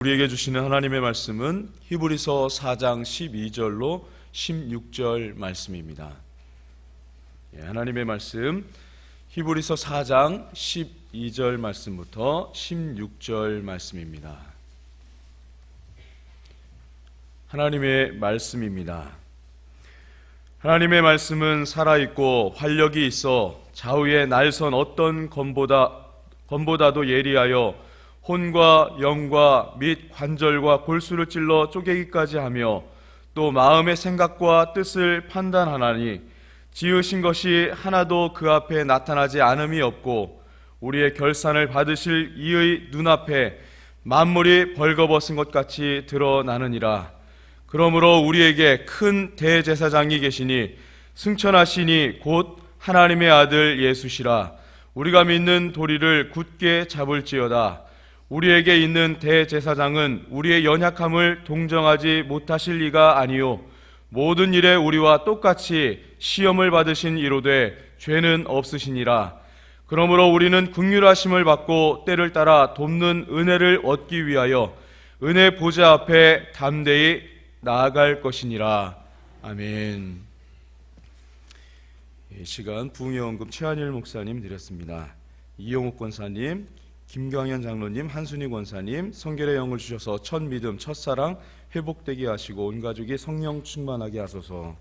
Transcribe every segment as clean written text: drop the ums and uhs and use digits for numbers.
우리에게 주시는 하나님의 말씀은 히브리서 4장 12절로 16절 말씀입니다. 하나님의 말씀 히브리서 4장 12절 말씀부터 16절 말씀입니다. 하나님의 말씀입니다. 하나님의 말씀은 살아있고 활력이 있어 좌우의 날선 어떤 검보다도 예리하여 혼과 영과 및 관절과 골수를 찔러 쪼개기까지 하며 또 마음의 생각과 뜻을 판단하나니 지으신 것이 하나도 그 앞에 나타나지 않음이 없고 우리의 결산을 받으실 이의 눈앞에 만물이 벌거벗은 것 같이 드러나느니라. 그러므로 우리에게 큰 대제사장이 계시니 승천하시니 곧 하나님의 아들 예수시라. 우리가 믿는 도리를 굳게 잡을지어다. 우리에게 있는 대제사장은 우리의 연약함을 동정하지 못하실 리가 아니요 모든 일에 우리와 똑같이 시험을 받으신 이로되 죄는 없으시니라. 그러므로 우리는 긍휼하심을 받고 때를 따라 돕는 은혜를 얻기 위하여 은혜 보좌 앞에 담대히 나아갈 것이니라. 아멘. 이 시간 부흥의원금 최한일 목사님 드렸습니다. 이용욱 권사님, 김광현 장로님, 한순희 권사님, 성결의 영을 주셔서 첫 믿음, 첫사랑 회복되게 하시고 온 가족이 성령 충만하게 하소서.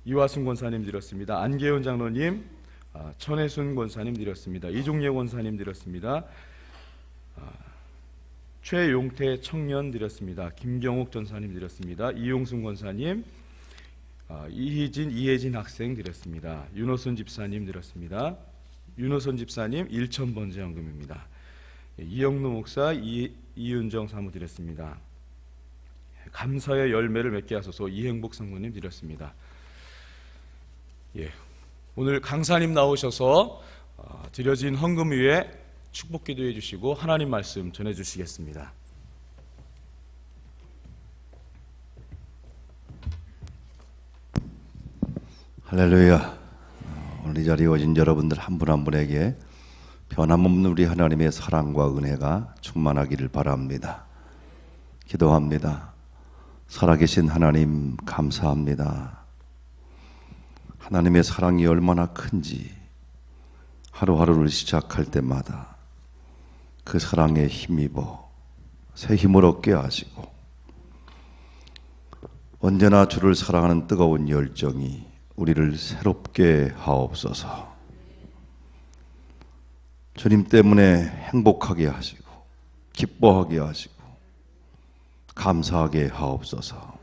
이화순 권사님 드렸습니다. 안계훈 장로님, 천혜순 권사님 드렸습니다. 이종예 권사님 드렸습니다. 최용태 청년 드렸습니다. 김경욱 전사님 드렸습니다. 이용순 권사님, 이혜진 학생 드렸습니다. 윤호선 집사님 드렸습니다. 윤호선 집사님 1,000번째 헌금입니다. 이영루 목사, 이윤정 사무 드렸습니다. 감사의 열매를 맺게 하소서. 이행복 성모님 드렸습니다. 오늘 강사님 나오셔서 드려진 헌금 위에 축복 기도해 주시고 하나님 말씀 전해 주시겠습니다. 할렐루야. 오늘 이 자리에 오신 여러분들 한 분 한 분에게 변함없는 우리 하나님의 사랑과 은혜가 충만하기를 바랍니다. 기도합니다. 살아계신 하나님 감사합니다. 하나님의 사랑이 얼마나 큰지 하루하루를 시작할 때마다 그 사랑에 힘입어 새 힘을 얻게 하시고 언제나 주를 사랑하는 뜨거운 열정이 우리를 새롭게 하옵소서. 주님 때문에 행복하게 하시고 기뻐하게 하시고 감사하게 하옵소서.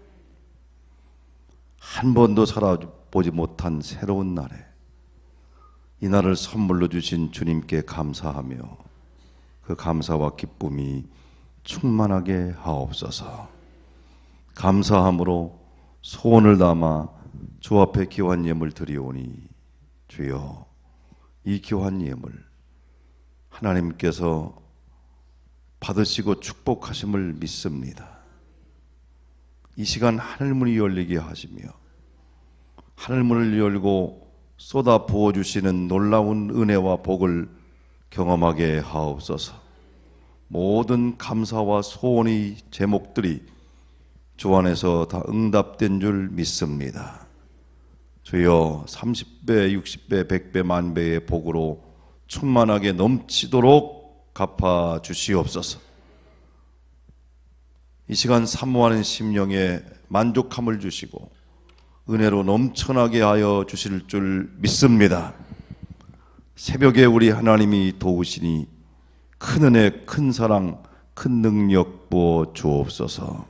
한 번도 살아보지 못한 새로운 날에 이 날을 선물로 주신 주님께 감사하며 그 감사와 기쁨이 충만하게 하옵소서. 감사함으로 소원을 담아 주 앞에 귀한 예물 드리오니 주여 이 귀한 예물 하나님께서 받으시고 축복하심을 믿습니다. 이 시간 하늘문이 열리게 하시며 하늘문을 열고 쏟아 부어주시는 놀라운 은혜와 복을 경험하게 하옵소서. 모든 감사와 소원의 제목들이 주 안에서 다 응답된 줄 믿습니다. 주여 30배, 60배, 100배, 만배의 복으로 충만하게 넘치도록 갚아 주시옵소서. 이 시간 사모하는 심령에 만족함을 주시고 은혜로 넘쳐나게 하여 주실 줄 믿습니다. 새벽에 우리 하나님이 도우시니 큰 은혜, 큰 사랑, 큰 능력 부어 주옵소서.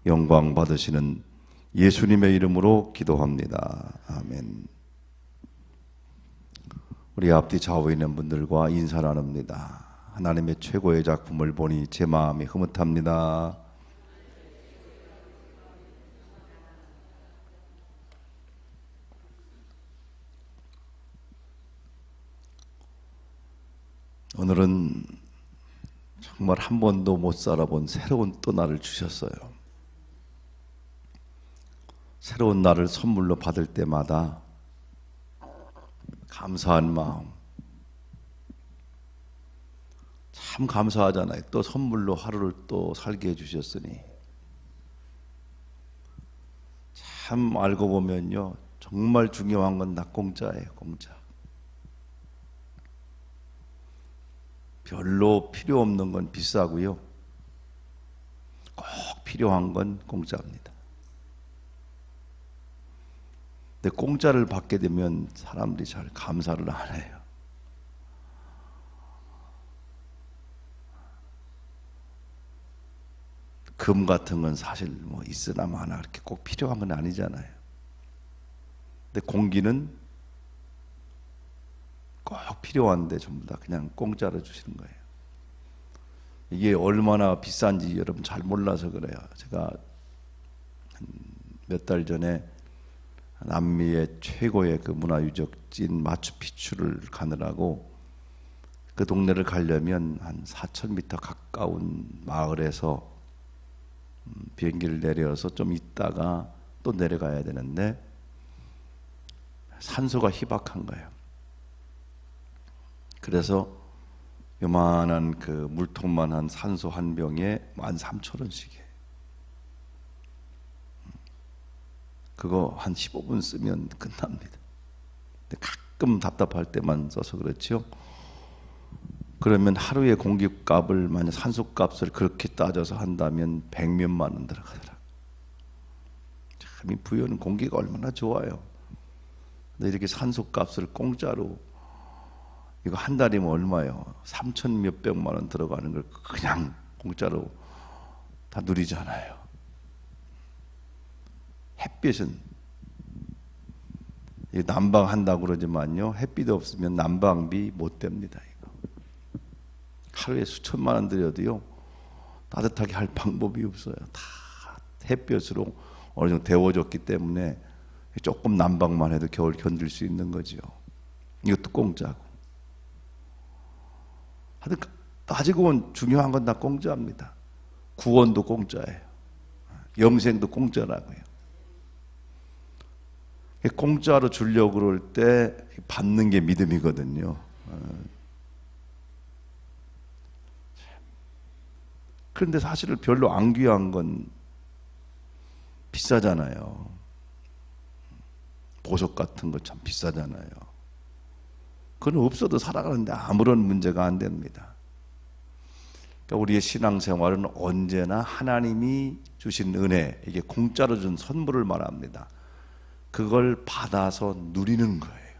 영광 받으시는 예수님의 이름으로 기도합니다. 아멘. 우리 앞뒤 좌우에 있는 분들과 인사 나눕니다. 하나님의 최고의 작품을 보니 제 마음이 흐뭇합니다. 오늘은 정말 한 번도 못 살아본 새로운 또 날을 주셨어요. 새로운 날을 선물로 받을 때마다 감사한 마음, 참 감사하잖아요. 또 선물로 하루를 또 살게 해주셨으니. 참 알고 보면요, 정말 중요한 건 다 공짜예요. 공짜. 별로 필요 없는 건 비싸고요, 꼭 필요한 건 공짜입니다. 근데 공짜를 받게 되면 사람들이 잘 감사를 안 해요. 금 같은 건 사실 뭐 있으나 마나 그렇게 꼭 필요한 건 아니잖아요. 근데 공기는 꼭 필요한데 전부 다 그냥 공짜로 주시는 거예요. 이게 얼마나 비싼지 여러분 잘 몰라서 그래요. 제가 몇 달 전에 남미의 최고의 그 문화유적지인 마추픽추를 가느라고 그 동네를 가려면 한 4,000m 가까운 마을에서 비행기를 내려서 좀 있다가 또 내려가야 되는데 산소가 희박한 거예요. 그래서 요만한 그 물통만한 산소 한 병에 13,000원씩이에요. 그거 한 15분 쓰면 끝납니다. 근데 가끔 답답할 때만 써서 그렇죠. 그러면 하루의 공기값을, 만약 산소값을 그렇게 따져서 한다면 100몇만 원 들어가더라고요. 참 이 부여는 공기가 얼마나 좋아요. 근데 이렇게 산소값을 공짜로, 이거 한 달이면 얼마예요? 3천 몇백만 원 들어가는 걸 그냥 공짜로 다 누리잖아요. 햇빛은 난방한다고 그러지만요, 햇빛 없으면 난방비 못 됩니다. 이거 하루에 수천만 원 들여도요 따뜻하게 할 방법이 없어요. 다 햇볕으로 어느 정도 데워졌기 때문에 조금 난방만 해도 겨울 견딜 수 있는 거죠. 이것도 공짜고. 하여튼 따지고 보면 중요한 건 다 공짜입니다. 구원도 공짜예요. 영생도 공짜라고요. 공짜로 주려고 그럴 때 받는 게 믿음이거든요. 그런데 사실은 별로 안 귀한 건 비싸잖아요. 보석 같은 거 참 비싸잖아요. 그건 없어도 살아가는데 아무런 문제가 안 됩니다. 그러니까 우리의 신앙생활은 언제나 하나님이 주신 은혜, 이게 공짜로 준 선물을 말합니다. 그걸 받아서 누리는 거예요.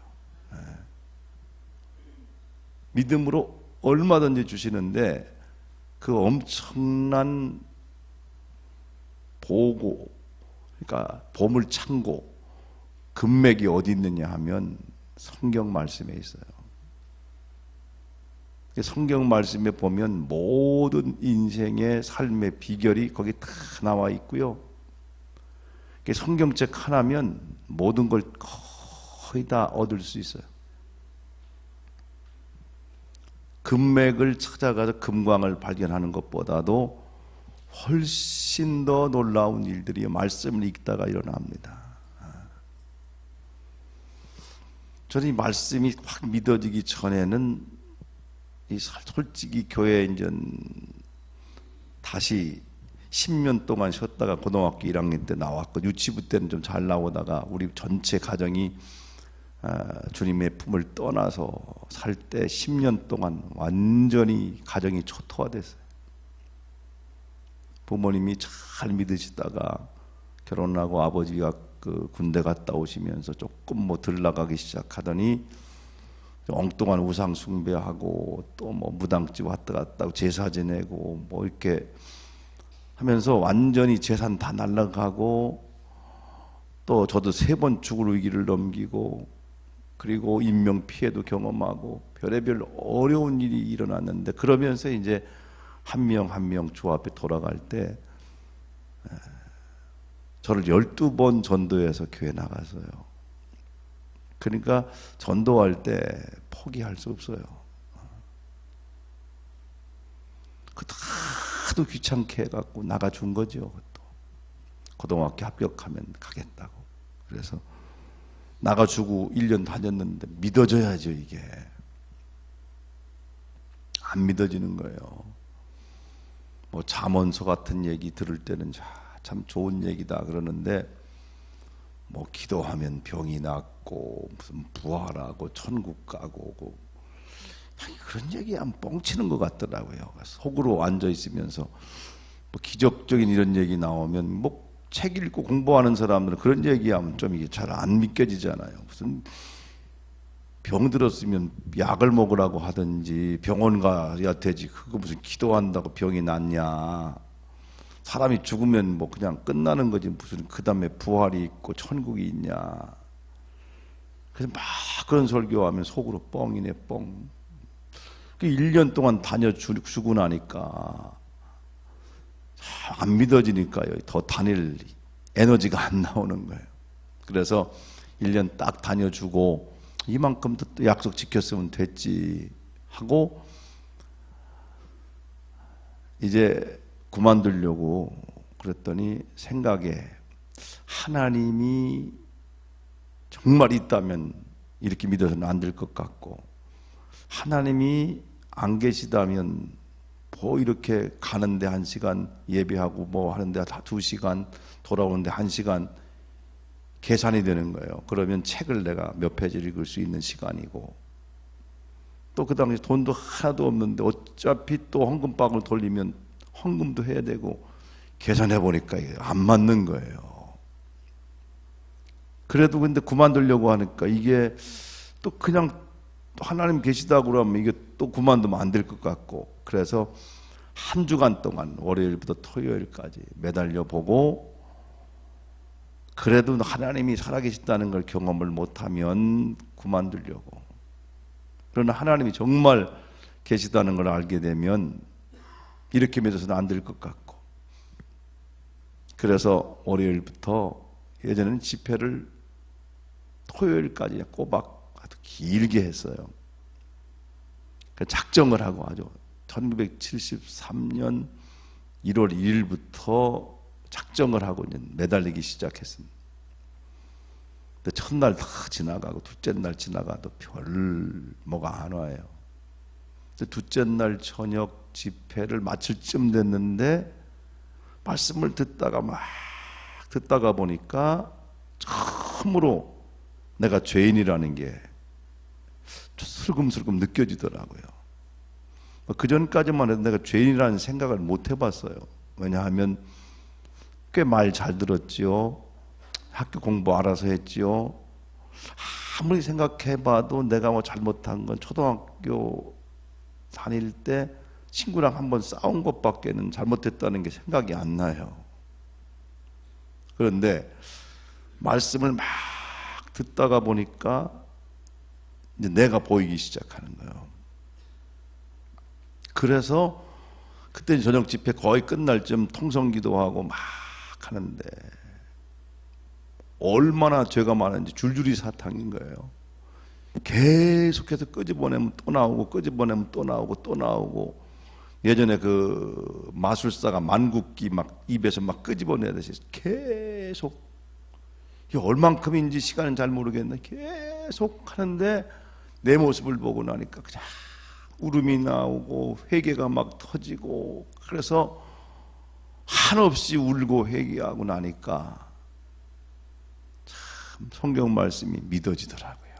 믿음으로 얼마든지 주시는데 그 엄청난 보고, 그러니까 보물창고, 금맥이 어디 있느냐 하면 성경 말씀에 있어요. 성경 말씀에 보면 모든 인생의 삶의 비결이 거기 다 나와 있고요. 성경책 하나면 모든 걸 거의 다 얻을 수 있어요. 금맥을 찾아가서 금광을 발견하는 것보다도 훨씬 더 놀라운 일들이 말씀을 읽다가 일어납니다. 저는 이 말씀이 확 믿어지기 전에는 솔직히 교회에 이제 다시 10년 동안 쉬었다가 고등학교 1학년 때 나왔고, 유치부 때는 좀 잘 나오다가 우리 전체 가정이 주님의 품을 떠나서 살 때 10년 동안 완전히 가정이 초토화됐어요. 부모님이 잘 믿으시다가 결혼하고 아버지가 그 군대 갔다 오시면서 조금 뭐 덜 나가기 시작하더니 엉뚱한 우상 숭배하고 또 뭐 무당집 왔다 갔다 하고 제사 지내고 뭐 이렇게 하면서 완전히 재산 다 날라가고, 또 저도 3번 죽을 위기를 넘기고, 그리고 인명 피해도 경험하고 별의별 어려운 일이 일어났는데, 그러면서 이제 한 명 한 명 주 앞에 돌아갈 때 저를 12번 전도해서 교회 나갔어요. 그러니까 전도할 때 포기할 수 없어요. 그 하도 귀찮게 해갖고 나가준 거죠. 그것도 고등학교 합격하면 가겠다고. 그래서 나가주고 1년 다녔는데 믿어져야죠. 이게 안 믿어지는 거예요. 뭐 잠언서 같은 얘기 들을 때는 참 좋은 얘기다 그러는데, 뭐 기도하면 병이 낫고 무슨 부활하고 천국 가고 오고 그런 얘기하면 뻥치는 것 같더라고요. 속으로 앉아 있으면서 뭐 기적적인 이런 얘기 나오면 뭐 책 읽고 공부하는 사람들은 그런 얘기하면 좀 이게 잘 안 믿겨지잖아요. 무슨 병 들었으면 약을 먹으라고 하든지 병원 가야 되지, 그거 무슨 기도한다고 병이 낫냐. 사람이 죽으면 뭐 그냥 끝나는 거지 무슨 그 다음에 부활이 있고 천국이 있냐. 그래서 막 그런 설교하면 속으로 뻥이네 뻥. 1년 동안 다녀주고 나니까 안 믿어지니까요. 더 다닐 에너지가 안 나오는 거예요. 그래서 1년 딱 다녀주고 이만큼 또 약속 지켰으면 됐지 하고 이제 그만두려고 그랬더니 생각에 하나님이 정말 있다면 이렇게 믿어서는 안 될 것 같고, 하나님이 안 계시다면 뭐 이렇게 가는데 1시간 예배하고 뭐 하는데 2시간 돌아오는데 1시간 계산이 되는 거예요. 그러면 책을 내가 몇 페이지를 읽을 수 있는 시간이고, 또 그 당시 돈도 하나도 없는데 어차피 또 헌금방을 돌리면 헌금도 해야 되고, 계산해 보니까 이게 안 맞는 거예요. 그래도 근데 그만두려고 하니까 이게 또 그냥 하나님 계시다고 그러면 이게 또 그만두면 안 될 것 같고, 그래서 1주간 동안 월요일부터 토요일까지 매달려 보고, 그래도 하나님이 살아계시다는 걸 경험을 못하면 그만두려고. 그러나 하나님이 정말 계시다는 걸 알게 되면 이렇게 믿어서는 안 될 것 같고, 그래서 월요일부터 예전에는 집회를 토요일까지 꼬박 아주 길게 했어요. 작정을 하고 아주 1973년 1월 1일부터 작정을 하고 이제 매달리기 시작했습니다. 근데 첫날 다 지나가고 둘째 날 지나가도 별 뭐가 안 와요. 둘째 날 저녁 집회를 마칠 쯤 됐는데 말씀을 듣다가 보니까 처음으로 내가 죄인이라는 게 슬금슬금 느껴지더라고요. 그 전까지만 해도 내가 죄인이라는 생각을 못 해봤어요. 왜냐하면 꽤 말 잘 들었지요. 학교 공부 알아서 했지요. 아무리 생각해봐도 내가 뭐 잘못한 건 초등학교 다닐 때 친구랑 한번 싸운 것밖에는 잘못했다는 게 생각이 안 나요. 그런데 말씀을 막 듣다가 보니까 이제 내가 보이기 시작하는 거예요. 그래서 그때 저녁 집회 거의 끝날 쯤 통성기도하고 막 하는데 얼마나 죄가 많은지 줄줄이 사탕인 거예요. 계속해서 끄집어내면 또 나오고 끄집어내면 또 나오고 또 나오고, 예전에 그 마술사가 만국기 막 입에서 막 끄집어내듯이 계속, 이게 얼만큼인지 시간은 잘 모르겠는데 계속 하는데 내 모습을 보고 나니까 그냥 울음이 나오고 회개가 막 터지고, 그래서 한없이 울고 회개하고 나니까 참 성경 말씀이 믿어지더라고요.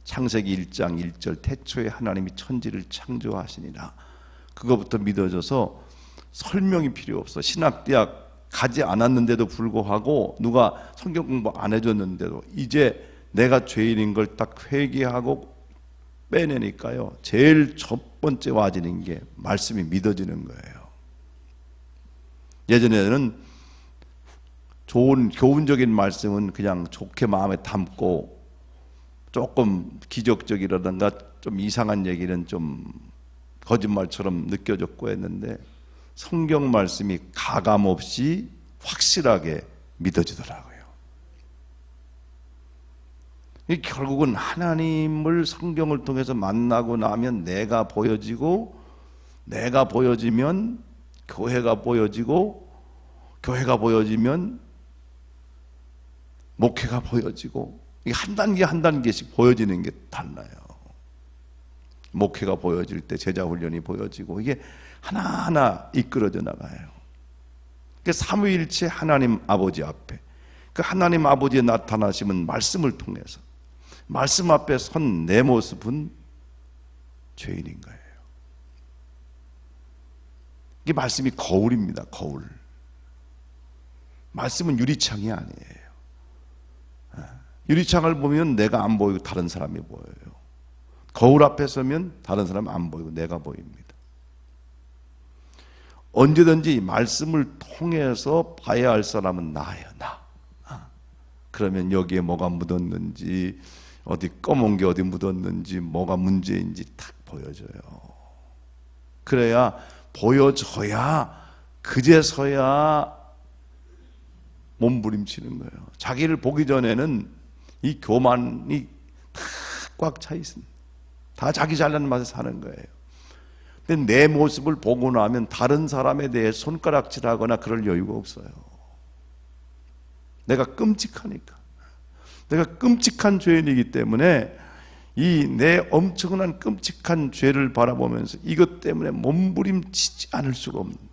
창세기 1장 1절 태초에 하나님이 천지를 창조하시니라. 그거부터 믿어져서 설명이 필요 없어. 신학대학 가지 않았는데도 불구하고, 누가 성경 공부 안 해줬는데도 이제 내가 죄인인 걸 딱 회개하고 빼내니까요, 제일 첫 번째 와지는 게 말씀이 믿어지는 거예요. 예전에는 좋은 교훈적인 말씀은 그냥 좋게 마음에 담고, 조금 기적적이라든가 좀 이상한 얘기는 좀 거짓말처럼 느껴졌고 했는데, 성경 말씀이 가감 없이 확실하게 믿어지더라고요. 결국은 하나님을 성경을 통해서 만나고 나면 내가 보여지고, 내가 보여지면 교회가 보여지고, 교회가 보여지면 목회가 보여지고, 이게 한 단계 한 단계씩 보여지는 게 달라요. 목회가 보여질 때 제자 훈련이 보여지고 이게 하나하나 이끌어져 나가요. 그 삼위일체 하나님 아버지 앞에 그 하나님 아버지의 나타나심은 말씀을 통해서 말씀 앞에 선 내 모습은 죄인인 거예요. 이게 말씀이 거울입니다. 거울. 말씀은 유리창이 아니에요. 유리창을 보면 내가 안 보이고 다른 사람이 보여요. 거울 앞에 서면 다른 사람은 안 보이고 내가 보입니다. 언제든지 말씀을 통해서 봐야 할 사람은 나예요. 나. 그러면 여기에 뭐가 묻었는지, 어디 검은 게 어디 묻었는지, 뭐가 문제인지 딱 보여줘요. 그래야 보여줘야 그제서야 몸부림치는 거예요. 자기를 보기 전에는 이 교만이 다 꽉 차 있습니다. 다 자기 잘나는 맛에 사는 거예요. 근데 내 모습을 보고 나면 다른 사람에 대해 손가락질하거나 그럴 여유가 없어요. 내가 끔찍하니까. 내가 끔찍한 죄인이기 때문에 이 내 엄청난 끔찍한 죄를 바라보면서 이것 때문에 몸부림치지 않을 수가 없는 거예요.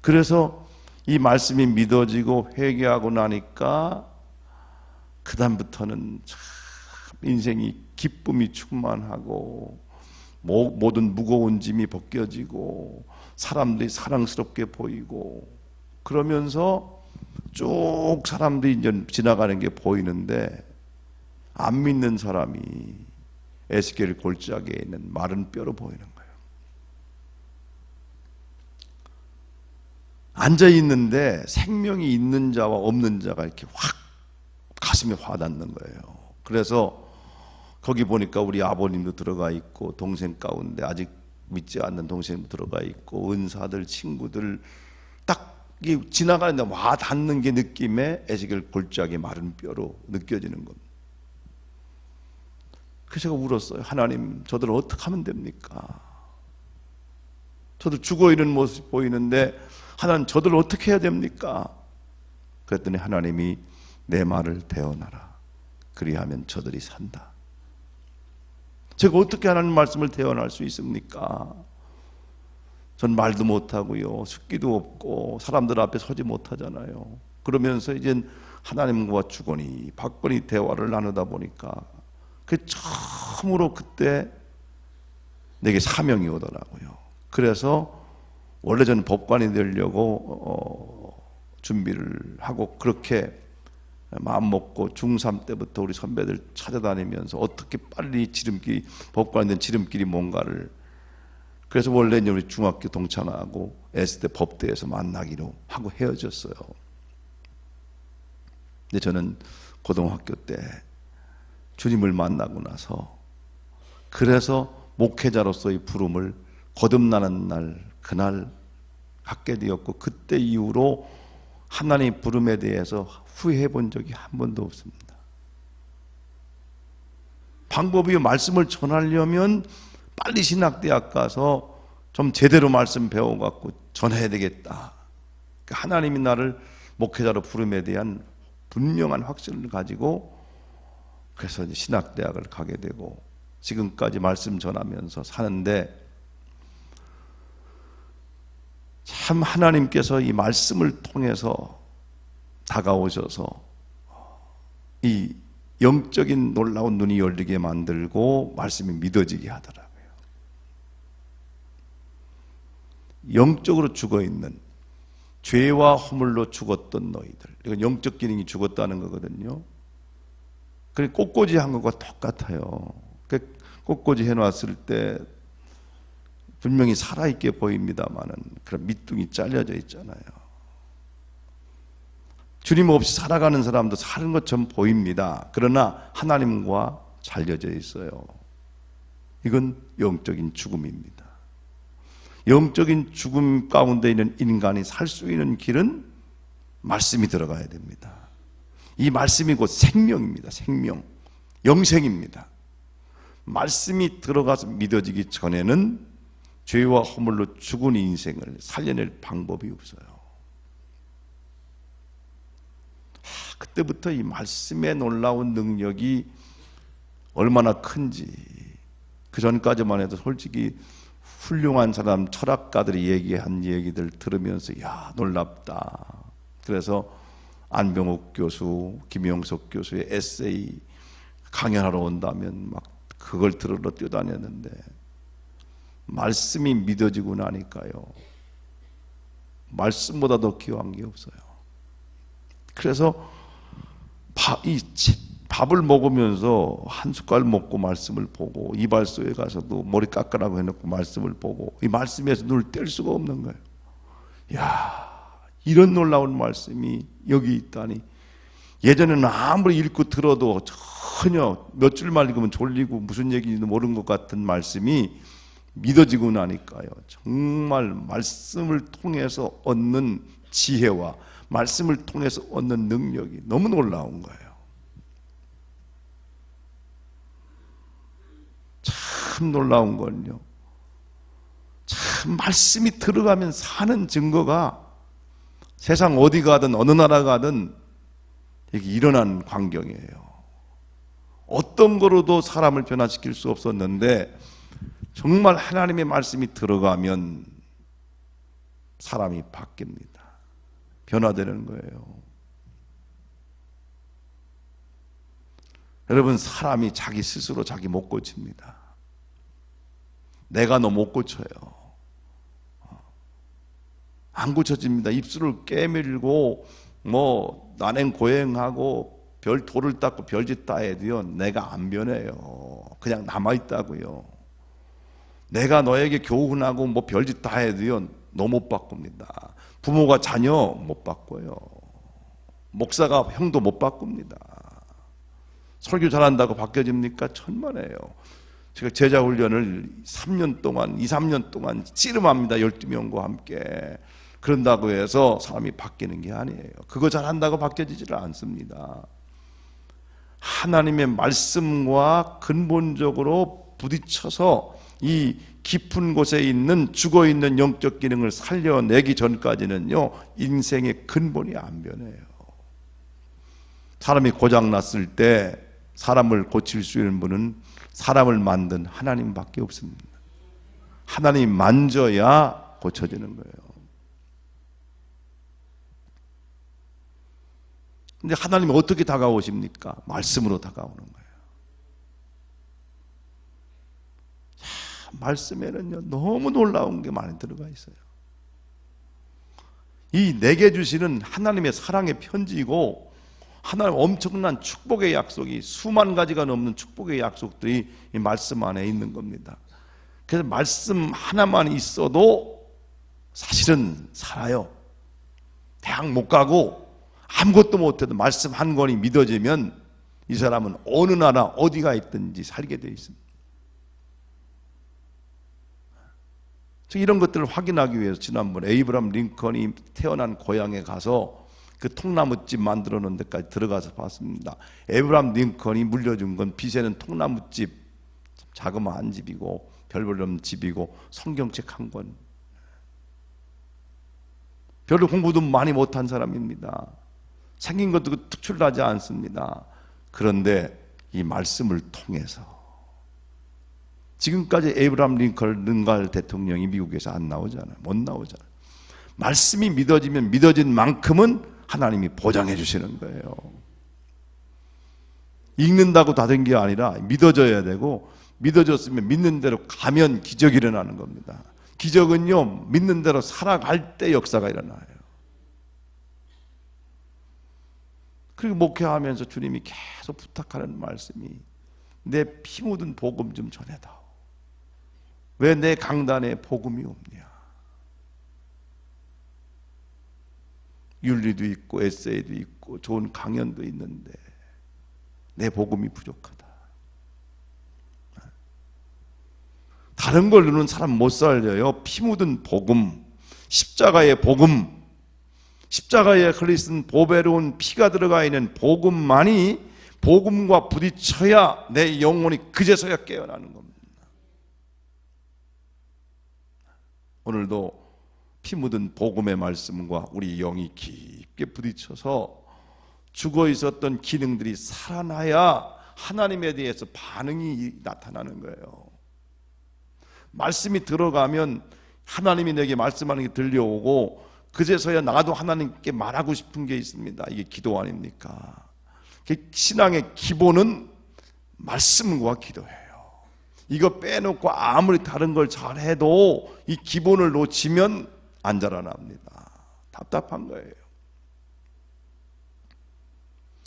그래서 이 말씀이 믿어지고 회개하고 나니까 그 다음부터는 참 인생이 기쁨이 충만하고 모든 무거운 짐이 벗겨지고 사람들이 사랑스럽게 보이고 그러면서 쭉 사람들이 이제 지나가는 게 보이는데 안 믿는 사람이 에스겔 골짜기에 있는 마른 뼈로 보이는 거예요. 앉아 있는데 생명이 있는 자와 없는 자가 이렇게 확 가슴에 와닿는 거예요. 그래서 거기 보니까 우리 아버님도 들어가 있고 동생 가운데 아직 믿지 않는 동생도 들어가 있고 은사들 친구들 딱 지나가는데 와 닿는 게 느낌에 에스겔 골짜기 마른 뼈로 느껴지는 겁니다. 그래서 제가 울었어요. 하나님, 저들 어떻게 하면 됩니까? 저들 죽어있는 모습 보이는데 하나님, 저들 어떻게 해야 됩니까? 그랬더니 하나님이 내 말을 대언하라. 그리하면 저들이 산다. 제가 어떻게 하나님 말씀을 대언할 수 있습니까? 전 말도 못하고요, 숙기도 없고 사람들 앞에 서지 못하잖아요. 그러면서 이젠 하나님과 주거니 받거니 대화를 나누다 보니까 그 처음으로 그때 내게 사명이 오더라고요. 그래서 원래 저는 법관이 되려고 준비를 하고 그렇게 마음 먹고 중3 때부터 우리 선배들 찾아다니면서 어떻게 빨리 지름길이, 법관이 된 지름길이 뭔가를, 그래서 원래 우리 중학교 동창하고 S대 법대에서 만나기로 하고 헤어졌어요. 근데 저는 고등학교 때 주님을 만나고 나서 그래서 목회자로서의 부름을 거듭나는 날 그날 갖게 되었고, 그때 이후로 하나님의 부름에 대해서 후회해 본 적이 한 번도 없습니다. 방법이 말씀을 전하려면 빨리 신학대학 가서 좀 제대로 말씀 배워갖고 전해야 되겠다. 하나님이 나를 목회자로 부름에 대한 분명한 확신을 가지고 그래서 이제 신학대학을 가게 되고 지금까지 말씀 전하면서 사는데, 참 하나님께서 이 말씀을 통해서 다가오셔서 이 영적인 놀라운 눈이 열리게 만들고 말씀이 믿어지게 하더라고요. 영적으로 죽어있는, 죄와 허물로 죽었던 너희들, 이건 영적 기능이 죽었다는 거거든요. 그리고 꽃꽂이 한 것과 똑같아요. 꽃꽂이 해놨을 때 분명히 살아있게 보입니다마는 그런 밑둥이 잘려져 있잖아요. 주님 없이 살아가는 사람도 사는 것처럼 보입니다. 그러나 하나님과 잘려져 있어요. 이건 영적인 죽음입니다. 영적인 죽음 가운데 있는 인간이 살 수 있는 길은 말씀이 들어가야 됩니다. 이 말씀이 곧 생명입니다. 생명, 영생입니다. 말씀이 들어가서 믿어지기 전에는 죄와 허물로 죽은 인생을 살려낼 방법이 없어요. 그때부터 이 말씀의 놀라운 능력이 얼마나 큰지 그 전까지만 해도 솔직히 훌륭한 사람 철학가들이 얘기한 얘기들 들으면서 야 놀랍다. 그래서 안병욱 교수, 김영석 교수의 에세이 강연하러 온다면 막 그걸 들으러 뛰어다녔는데 말씀이 믿어지고 나니까요 말씀보다 더 귀한 게 없어요. 그래서 밥을 먹으면서 한 숟갈 먹고 말씀을 보고 이발소에 가서도 머리 깎으라고 해놓고 말씀을 보고 이 말씀에서 눈을 뗄 수가 없는 거예요. 야, 이런 놀라운 말씀이 여기 있다니. 예전에는 아무리 읽고 들어도 전혀 몇 줄만 읽으면 졸리고 무슨 얘기인지도 모르는 것 같은 말씀이 믿어지고 나니까요 정말 말씀을 통해서 얻는 지혜와 말씀을 통해서 얻는 능력이 너무 놀라운 거예요. 참 놀라운 건요 참 말씀이 들어가면 사는 증거가 세상 어디 가든 어느 나라 가든 이게 일어난 광경이에요. 어떤 거로도 사람을 변화시킬 수 없었는데 정말 하나님의 말씀이 들어가면 사람이 바뀝니다. 변화되는 거예요. 여러분 사람이 자기 스스로 자기 못 고칩니다. 내가 너 못 고쳐요. 안 고쳐집니다. 입술을 깨물고 뭐 난행고행하고 별 돌을 닦고 별짓 다 해도요 내가 안 변해요. 그냥 남아있다고요. 내가 너에게 교훈하고 뭐 별짓 다 해도요 너 못 바꿉니다. 부모가 자녀 못 바꿔요. 목사가 형도 못 바꿉니다. 설교 잘한다고 바뀌어집니까? 천만에요. 제가 제자 훈련을 3년 동안 2-3년 동안 씨름합니다. 12명과 함께. 그런다고 해서 사람이 바뀌는 게 아니에요. 그거 잘한다고 바뀌어지지를 않습니다. 하나님의 말씀과 근본적으로 부딪혀서 이 깊은 곳에 있는 죽어있는 영적 기능을 살려내기 전까지는요 인생의 근본이 안 변해요. 사람이 고장났을 때 사람을 고칠 수 있는 분은 사람을 만든 하나님밖에 없습니다. 하나님 만져야 고쳐지는 거예요. 근데 하나님이 어떻게 다가오십니까? 말씀으로 다가오는 거예요. 말씀에는요 너무 놀라운 게 많이 들어가 있어요. 이 내게 주시는 하나님의 사랑의 편지이고 하나님 엄청난 축복의 약속이 수만 가지가 넘는 축복의 약속들이 이 말씀 안에 있는 겁니다. 그래서 말씀 하나만 있어도 사실은 살아요. 대학 못 가고 아무것도 못해도 말씀 한 권이 믿어지면 이 사람은 어느 나라 어디가 있든지 살게 돼 있습니다. 이런 것들을 확인하기 위해서 지난번에 에이브람 링컨이 태어난 고향에 가서 그 통나무집 만들어 놓은 데까지 들어가서 봤습니다. 에이브람 링컨이 물려준 건 빚에는 통나무집, 자그마한 집이고 별 없는 집이고 성경책 한 권. 별로 공부도 많이 못한 사람입니다. 생긴 것도 특출나지 않습니다. 그런데 이 말씀을 통해서 지금까지 에이브람 링컨 대통령이 미국에서 안 나오잖아요. 못 나오잖아요. 말씀이 믿어지면 믿어진 만큼은 하나님이 보장해 주시는 거예요. 읽는다고 다 된 게 아니라 믿어져야 되고 믿어졌으면 믿는 대로 가면 기적이 일어나는 겁니다. 기적은요 믿는 대로 살아갈 때 역사가 일어나요. 그리고 목회하면서 주님이 계속 부탁하는 말씀이 내 피 묻은 복음 좀 전해다오. 왜 내 강단에 복음이 없냐. 윤리도 있고 에세이도 있고 좋은 강연도 있는데 내 복음이 부족하다. 다른 걸로는 사람 못 살려요. 피 묻은 복음, 십자가의 복음, 십자가에 흘리신 보배로운 피가 들어가 있는 복음만이 복음과 부딪혀야 내 영혼이 그제서야 깨어나는 겁니다. 오늘도 피 묻은 복음의 말씀과 우리 영이 깊게 부딪혀서 죽어 있었던 기능들이 살아나야 하나님에 대해서 반응이 나타나는 거예요. 말씀이 들어가면 하나님이 내게 말씀하는 게 들려오고, 그제서야 나도 하나님께 말하고 싶은 게 있습니다. 이게 기도 아닙니까? 신앙의 기본은 말씀과 기도예요. 이거 빼놓고 아무리 다른 걸 잘해도 이 기본을 놓치면 안 자라납니다. 답답한 거예요.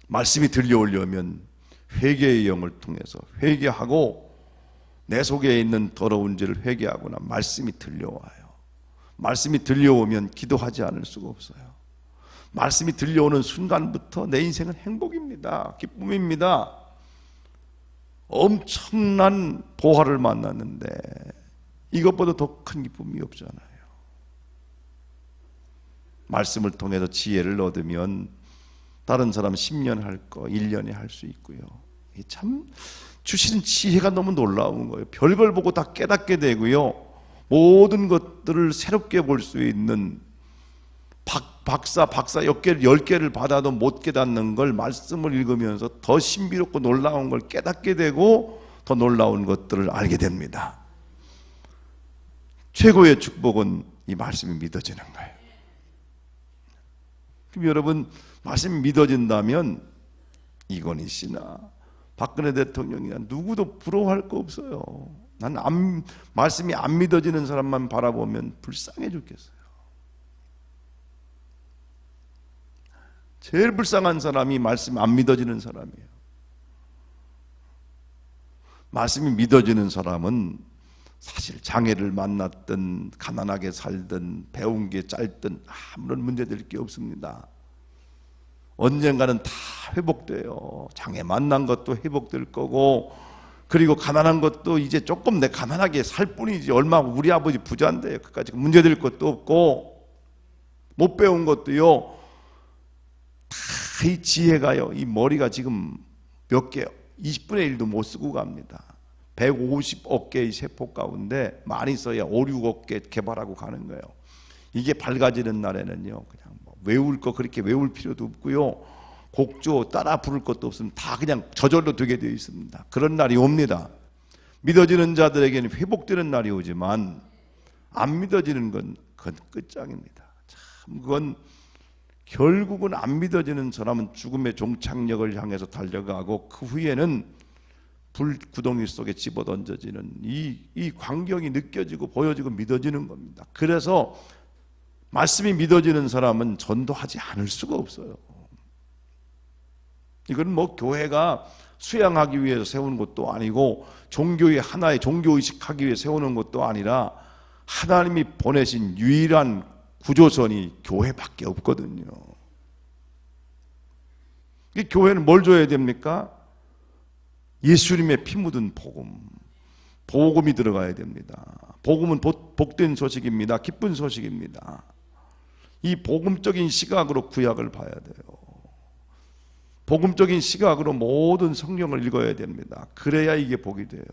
말씀이 들려오려면 회개의 영을 통해서 회개하고, 내 속에 있는 더러운 죄를 회개하거나 말씀이 들려와요. 말씀이 들려오면 기도하지 않을 수가 없어요. 말씀이 들려오는 순간부터 내 인생은 행복입니다. 기쁨입니다. 엄청난 보화를 만났는데 이것보다 더 큰 기쁨이 없잖아요. 말씀을 통해서 지혜를 얻으면 다른 사람 10년 할 거 1년에 할 수 있고요. 참 주시는 지혜가 너무 놀라운 거예요. 별걸 보고 다 깨닫게 되고요. 모든 것들을 새롭게 볼 수 있는 박사 10개를 받아도 못 깨닫는 걸 말씀을 읽으면서 더 신비롭고 놀라운 걸 깨닫게 되고, 더 놀라운 것들을 알게 됩니다. 최고의 축복은 이 말씀이 믿어지는 거예요. 그럼 여러분, 말씀이 믿어진다면 이건희 씨나 박근혜 대통령이나 누구도 부러워할 거 없어요. 난 말씀이 안 믿어지는 사람만 바라보면 불쌍해 죽겠어요. 제일 불쌍한 사람이 말씀이 안 믿어지는 사람이에요. 말씀이 믿어지는 사람은 사실 장애를 만났든 가난하게 살든 배운 게 짧든 아무런 문제될 게 없습니다. 언젠가는 다 회복돼요. 장애 만난 것도 회복될 거고, 그리고 가난한 것도 이제 조금 내 가난하게 살 뿐이지, 얼마 우리 아버지 부자인데 그까지 문제될 것도 없고, 못 배운 것도요, 다 이 지혜가요, 이 머리가 지금 몇 개, 20분의 1도 못 쓰고 갑니다. 150억 개의 세포 가운데 많이 써야 5, 6억 개 개발하고 가는 거예요. 이게 밝아지는 날에는요, 그냥 뭐 외울 거 그렇게 외울 필요도 없고요, 곡조 따라 부를 것도 없으면 다 그냥 저절로 되게 되어 있습니다. 그런 날이 옵니다. 믿어지는 자들에게는 회복되는 날이 오지만, 안 믿어지는 건 그건 끝장입니다. 참, 그건 결국은 안 믿어지는 사람은 죽음의 종착역을 향해서 달려가고, 그 후에는 불구덩이 속에 집어던져지는 이 광경이 느껴지고 보여지고 믿어지는 겁니다. 그래서 말씀이 믿어지는 사람은 전도하지 않을 수가 없어요. 이건 뭐 교회가 수양하기 위해서 세우는 것도 아니고, 종교의 하나의 종교의식 하기 위해 세우는 것도 아니라, 하나님이 보내신 유일한 구조선이 교회밖에 없거든요. 이 교회는 뭘 줘야 됩니까? 예수님의 피 묻은 복음, 복음이 들어가야 됩니다. 복음은 복된 소식입니다. 기쁜 소식입니다. 이 복음적인 시각으로 구약을 봐야 돼요. 복음적인 시각으로 모든 성경을 읽어야 됩니다. 그래야 이게 복이 돼요.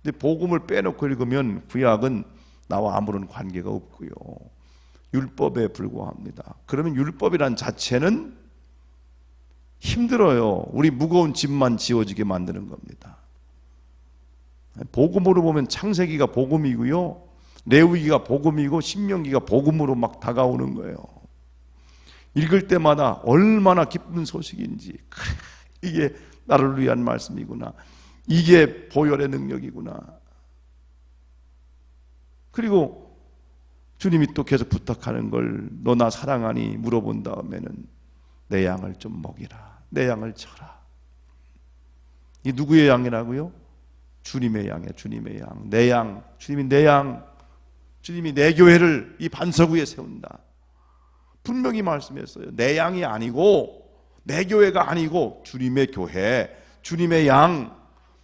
근데 복음을 빼놓고 읽으면 구약은 나와 아무런 관계가 없고요, 율법에 불과합니다. 그러면 율법이란 자체는 힘들어요. 우리 무거운 짐만 지워지게 만드는 겁니다. 복음으로 보면 창세기가 복음이고요, 레위기가 복음이고 신명기가 복음으로 막 다가오는 거예요. 읽을 때마다 얼마나 기쁜 소식인지, 이게 나를 위한 말씀이구나, 이게 보혈의 능력이구나. 그리고 주님이 또 계속 부탁하는 걸, 너 나 사랑하니 물어본 다음에는 내 양을 좀 먹이라, 내 양을 쳐라. 이 누구의 양이라고요? 주님의 양이에요. 주님의 양, 내 양. 주님이 내 양, 주님이 내 교회를 이 반석 위에 세운다. 분명히 말씀했어요. 내 양이 아니고, 내 교회가 아니고 주님의 교회, 주님의 양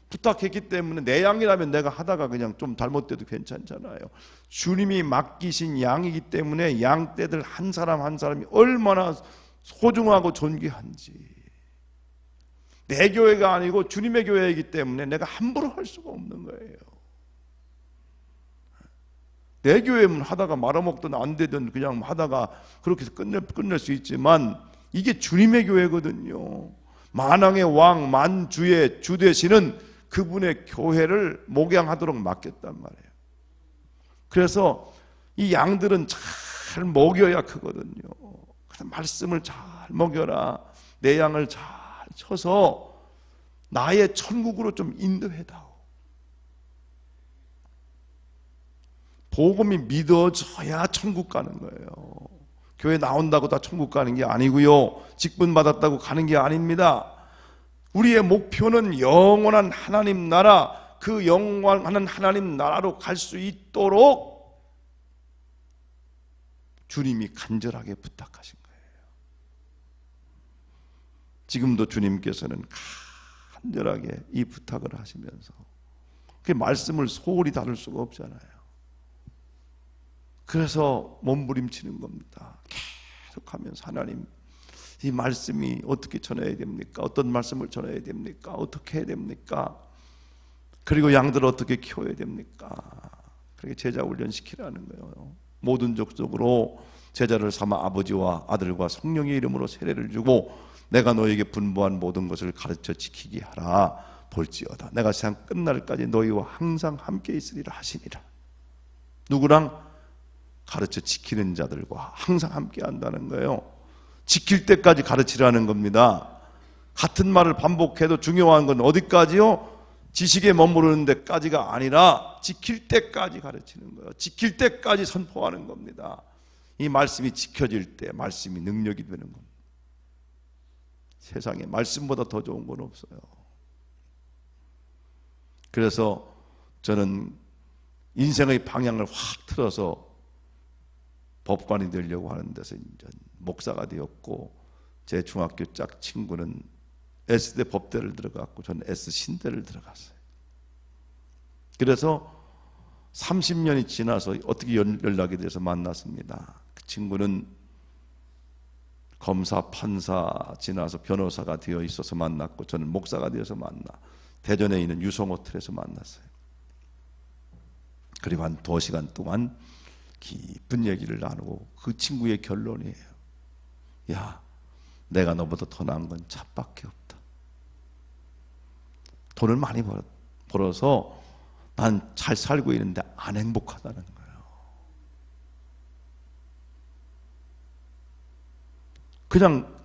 부탁했기 때문에, 내 양이라면 내가 하다가 그냥 좀 잘못돼도 괜찮잖아요. 주님이 맡기신 양이기 때문에 양떼들 한 사람 한 사람이 얼마나 소중하고 존귀한지. 내 교회가 아니고 주님의 교회이기 때문에 내가 함부로 할 수가 없는 거예요. 내 교회면 하다가 말아먹든 안 되든 그냥 하다가 그렇게 해서 끝낼 수 있지만, 이게 주님의 교회거든요. 만왕의 왕 만주의 주 되시는 그분의 교회를 목양하도록 맡겼단 말이에요. 그래서 이 양들은 잘 먹여야 크거든요. 그래서 말씀을 잘 먹여라. 내 양을 잘 쳐서 나의 천국으로 좀 인도해다오. 복음이 믿어져야 천국 가는 거예요. 교회 나온다고 다 천국 가는 게 아니고요. 직분 받았다고 가는 게 아닙니다. 우리의 목표는 영원한 하나님 나라, 그 영원한 하나님 나라로 갈 수 있도록 주님이 간절하게 부탁하신 거예요. 지금도 주님께서는 간절하게 이 부탁을 하시면서 그 말씀을 소홀히 다룰 수가 없잖아요. 그래서 몸부림치는 겁니다. 계속하면서 하나님, 이 말씀이 어떻게 전해야 됩니까? 어떤 말씀을 전해야 됩니까? 어떻게 해야 됩니까? 그리고 양들을 어떻게 키워야 됩니까? 그렇게 제자 훈련시키라는 거예요. 모든 족속으로 제자를 삼아 아버지와 아들과 성령의 이름으로 세례를 주고 내가 너에게 분부한 모든 것을 가르쳐 지키게 하라. 볼지어다 내가 세상 끝날까지 너희와 항상 함께 있으리라 하시니라. 누구랑? 가르쳐 지키는 자들과 항상 함께 한다는 거예요. 지킬 때까지 가르치라는 겁니다. 같은 말을 반복해도 중요한 건 어디까지요? 지식에 머무르는 데까지가 아니라 지킬 때까지 가르치는 거예요. 지킬 때까지 선포하는 겁니다. 이 말씀이 지켜질 때 말씀이 능력이 되는 겁니다. 세상에 말씀보다 더 좋은 건 없어요. 그래서 저는 인생의 방향을 확 틀어서 법관이 되려고 하는 데서 이제 목사가 되었고, 제 중학교 짝 친구는 S대 법대를 들어갔고 저는 S신대를 들어갔어요. 그래서 30년이 지나서 어떻게 연락이 돼서 만났습니다. 그 친구는 검사, 판사 지나서 변호사가 되어 있어서 만났고 저는 목사가 되어서 대전에 있는 유성호텔에서 만났어요. 그리고 한 2시간 동안 깊은 얘기를 나누고 그 친구의 결론이에요. 야, 내가 너보다 더 나은 건 차밖에 없다. 돈을 많이 벌어서 난 잘 살고 있는데 안 행복하다는 거예요. 그냥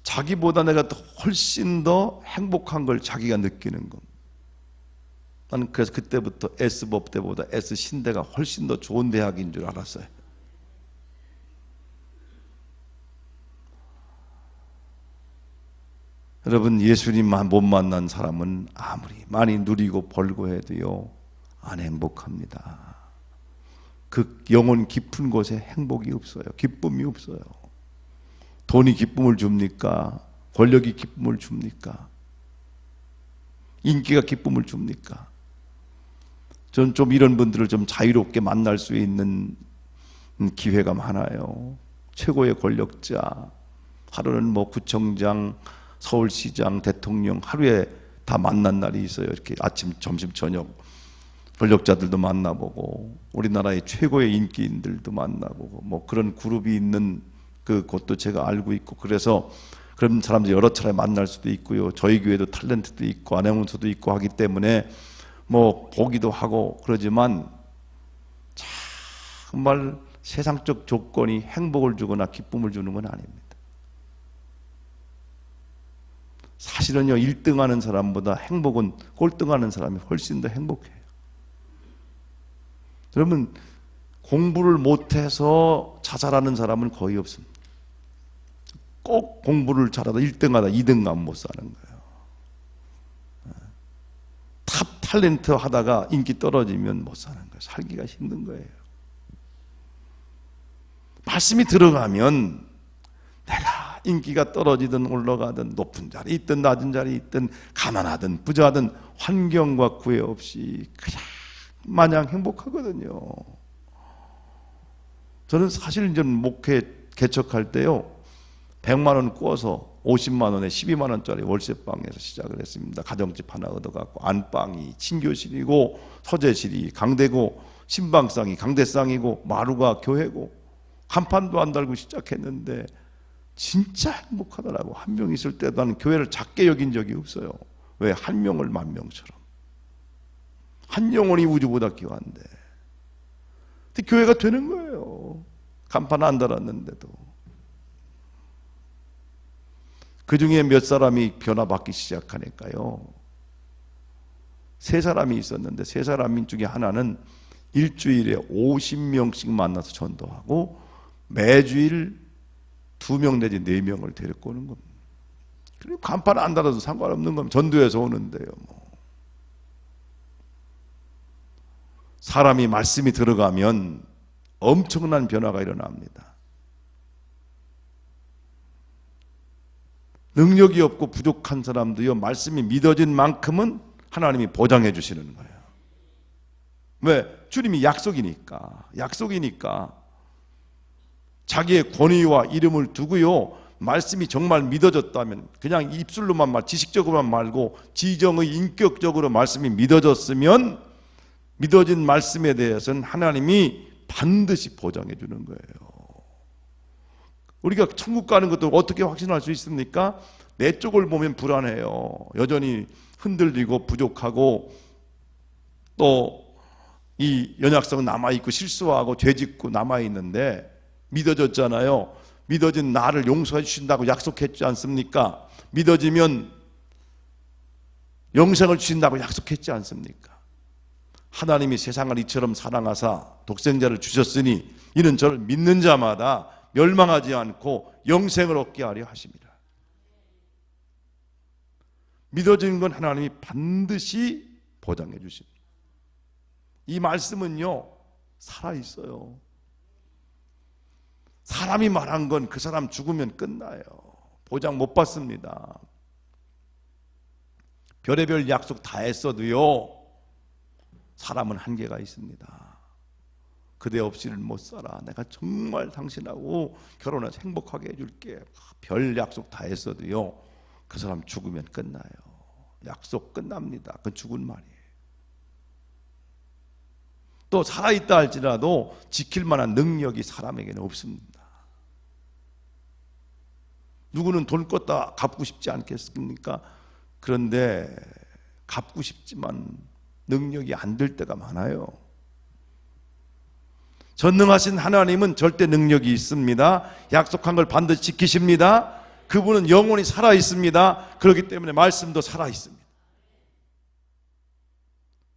자기보다 내가 훨씬 더 행복한 걸 자기가 느끼는 겁니다. 나는 그래서 그때부터 S법대보다 S신대가 훨씬 더 좋은 대학인 줄 알았어요. 여러분, 예수님만 못 만난 사람은 아무리 많이 누리고 벌고 해도요 안 행복합니다. 그 영혼 깊은 곳에 행복이 없어요. 기쁨이 없어요. 돈이 기쁨을 줍니까? 권력이 기쁨을 줍니까? 인기가 기쁨을 줍니까? 저는 좀 이런 분들을 좀 자유롭게 만날 수 있는 기회가 많아요. 최고의 권력자, 하루는 뭐 구청장, 서울시장, 대통령 하루에 다 만난 날이 있어요. 이렇게 아침, 점심, 저녁 권력자들도 만나보고 우리나라의 최고의 인기인들도 만나보고 뭐 그런 그룹이 있는 그곳도 제가 알고 있고, 그래서 그런 사람들 여러 차례 만날 수도 있고요. 저희 교회도 탤런트도 있고 아나운서도 있고 하기 때문에 뭐 보기도 하고 그러지만 정말 세상적 조건이 행복을 주거나 기쁨을 주는 건 아닙니다. 사실은요 1등 하는 사람보다 행복은 꼴등하는 사람이 훨씬 더 행복해요. 여러분, 공부를 못해서 자살하는 사람은 거의 없습니다. 꼭 공부를 잘하다 1등하다 2등 가면 못 사는 거예요. 탑 탤런트 하다가 인기 떨어지면 못 사는 거예요. 살기가 힘든 거예요. 말씀이 들어가면 내가 인기가 떨어지든 올라가든 높은 자리 있든 낮은 자리 있든 가난하든 부자든 환경과 구애 없이 그냥 마냥 행복하거든요. 저는 사실 이제 목회 개척할 때요 100만 원 꿔서 50만 원에 12만 원짜리 월세방에서 시작을 했습니다. 가정집 하나 얻어갖고 안방이 친교실이고 서재실이 강대고 신방상이 강대상이고 마루가 교회고 간판도 안 달고 시작했는데 진짜 행복하더라고. 한 명 있을 때도 나는 교회를 작게 여긴 적이 없어요. 왜? 한 명을 만 명처럼. 한 영혼이 우주보다 귀한데. 근데 교회가 되는 거예요. 간판 안 달았는데도. 그 중에 몇 사람이 변화받기 시작하니까요. 3사람이 있었는데 3사람 중에 하나는 일주일에 50명씩 만나서 전도하고 매주일 2명 내지 4명을 데리고 오는 겁니다. 그리고 간판 안 달아도 상관없는 겁니다. 전도에서 오는데요. 사람이 말씀이 들어가면 엄청난 변화가 일어납니다. 능력이 없고 부족한 사람도요, 말씀이 믿어진 만큼은 하나님이 보장해 주시는 거예요. 왜? 주님이 약속이니까. 자기의 권위와 이름을 두고요, 말씀이 정말 믿어졌다면, 그냥 입술로만 지식적으로만 말고 지정의 인격적으로 말씀이 믿어졌으면 믿어진 말씀에 대해서는 하나님이 반드시 보장해 주는 거예요. 우리가 천국 가는 것도 어떻게 확신할 수 있습니까? 내 쪽을 보면 불안해요. 여전히 흔들리고 부족하고 또 이 연약성 남아있고 실수하고 죄짓고 남아있는데 믿어졌잖아요. 믿어진 나를 용서해 주신다고 약속했지 않습니까? 믿어지면 영생을 주신다고 약속했지 않습니까? 하나님이 세상을 이처럼 사랑하사 독생자를 주셨으니 이는 저를 믿는 자마다 멸망하지 않고 영생을 얻게 하려 하십니다. 믿어지는 건 하나님이 반드시 보장해 주십니다. 이 말씀은요, 살아있어요. 사람이 말한 건 그 사람 죽으면 끝나요. 보장 못 받습니다. 별의별 약속 다 했어도요, 사람은 한계가 있습니다. 그대 없이는 못 살아. 내가 정말 당신하고 결혼해서 행복하게 해줄게. 별 약속 다 했어도요, 그 사람 죽으면 끝나요. 약속 끝납니다. 그건 죽은 말이에요. 또 살아있다 할지라도 지킬 만한 능력이 사람에게는 없습니다. 누구는 돈 껐다 갚고 싶지 않겠습니까? 그런데 갚고 싶지만 능력이 안 될 때가 많아요. 전능하신 하나님은 절대 능력이 있습니다. 약속한 걸 반드시 지키십니다. 그분은 영원히 살아있습니다. 그렇기 때문에 말씀도 살아있습니다.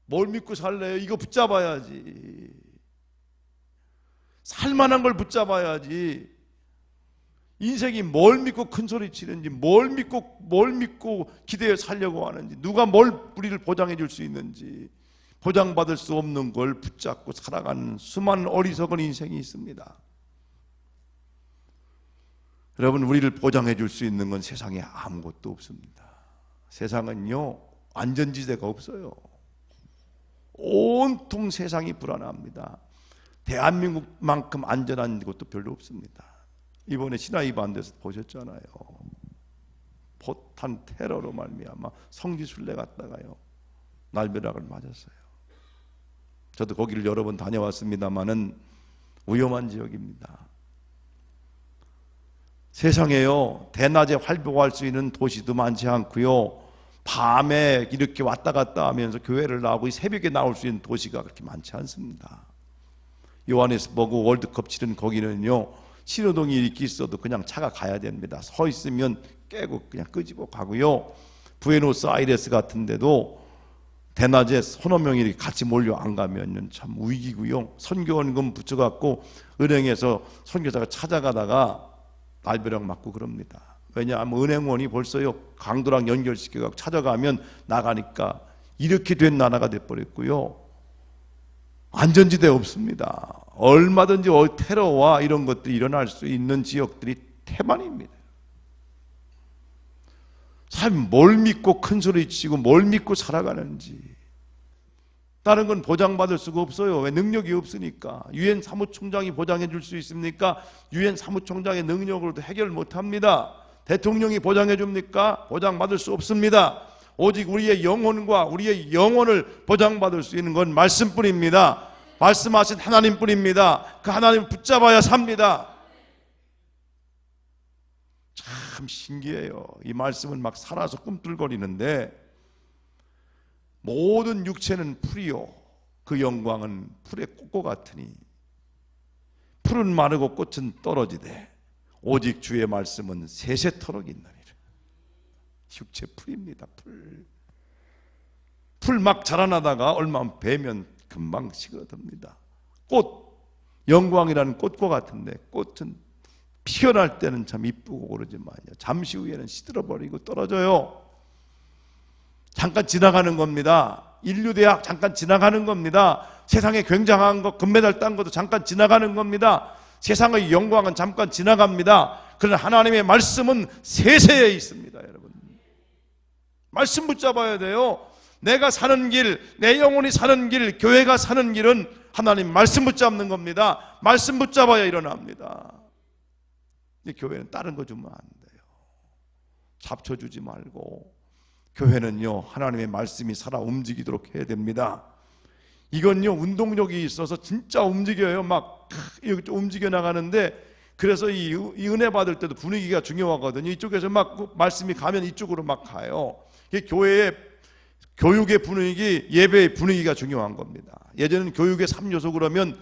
뭘 믿고 살래요? 이거 붙잡아야지. 살만한 걸 붙잡아야지. 인생이 뭘 믿고 큰 소리 치는지, 뭘 믿고 기대해 살려고 하는지, 누가 뭘 우리를 보장해 줄 수 있는지, 보장받을 수 없는 걸 붙잡고 살아가는 수많은 어리석은 인생이 있습니다. 여러분, 우리를 보장해 줄 수 있는 건 세상에 아무것도 없습니다. 세상은요, 안전지대가 없어요. 온통 세상이 불안합니다. 대한민국만큼 안전한 곳도 별로 없습니다. 이번에 시나이 반도에서 보셨잖아요. 포탄 테러로 말미암아 성지순례 갔다가요, 날벼락을 맞았어요. 저도 거기를 여러 번 다녀왔습니다마는 위험한 지역입니다. 세상에요, 대낮에 활보할 수 있는 도시도 많지 않고요, 밤에 이렇게 왔다 갔다 하면서 교회를 나오고 새벽에 나올 수 있는 도시가 그렇게 많지 않습니다. 요하네스버그 월드컵 치른 거기는요, 신호등이 이렇게 있어도 그냥 차가 가야 됩니다. 서 있으면 깨고 그냥 끄집어 가고요. 부에노스아이레스 같은 데도 대낮에 서너 명이 이렇게 같이 몰려 안 가면 참 위기고요. 선교원금 붙여갖고 은행에서 선교사가 찾아가다가 날벼락 맞고 그럽니다. 왜냐하면 은행원이 벌써요, 강도랑 연결시켜갖고 찾아가면 나가니까 이렇게 된 나라가 돼버렸고요. 안전지대 없습니다. 얼마든지 테러와 이런 것들이 일어날 수 있는 지역들이 태반입니다. 삶 뭘 믿고 큰 소리 치고 뭘 믿고 살아가는지, 다른 건 보장받을 수가 없어요. 왜? 능력이 없으니까. 유엔 사무총장이 보장해 줄 수 있습니까? 유엔 사무총장의 능력으로도 해결 못합니다. 대통령이 보장해 줍니까? 보장받을 수 없습니다. 오직 우리의 영혼과 우리의 영혼을 보장받을 수 있는 건 말씀뿐입니다. 말씀하신 하나님뿐입니다. 그 하나님 붙잡아야 삽니다. 참 신기해요. 이 말씀은 막 살아서 꿈틀거리는데 모든 육체는 풀이요 그 영광은 풀의 꽃과 같으니 풀은 마르고 꽃은 떨어지되 오직 주의 말씀은 세세토록 있느니라. 육체 풀입니다. 풀 막 자라나다가 얼마 배면 금방 시거듭니다. 꽃 영광이라는 꽃과 같은데 꽃은 피어날 때는 참 이쁘고 그러지만요 잠시 후에는 시들어버리고 떨어져요. 잠깐 지나가는 겁니다. 인류대학 잠깐 지나가는 겁니다. 세상에 굉장한 것 금메달 딴 것도 잠깐 지나가는 겁니다. 세상의 영광은 잠깐 지나갑니다. 그러나 하나님의 말씀은 세세에 있습니다. 여러분 말씀 붙잡아야 돼요. 내가 사는 길, 내 영혼이 사는 길, 교회가 사는 길은 하나님 말씀 붙잡는 겁니다. 말씀 붙잡아야 일어납니다. 근데 교회는 다른 거 주면 안 돼요. 잡초 주지 말고 교회는요 하나님의 말씀이 살아 움직이도록 해야 됩니다. 이건요 운동력이 있어서 진짜 움직여요. 막 움직여 나가는데 그래서 이 은혜 받을 때도 분위기가 중요하거든요. 이쪽에서 막 말씀이 가면 이쪽으로 막 가요. 교회의 교육의 분위기, 예배의 분위기가 중요한 겁니다. 예전에는 교육의 3요소 그러면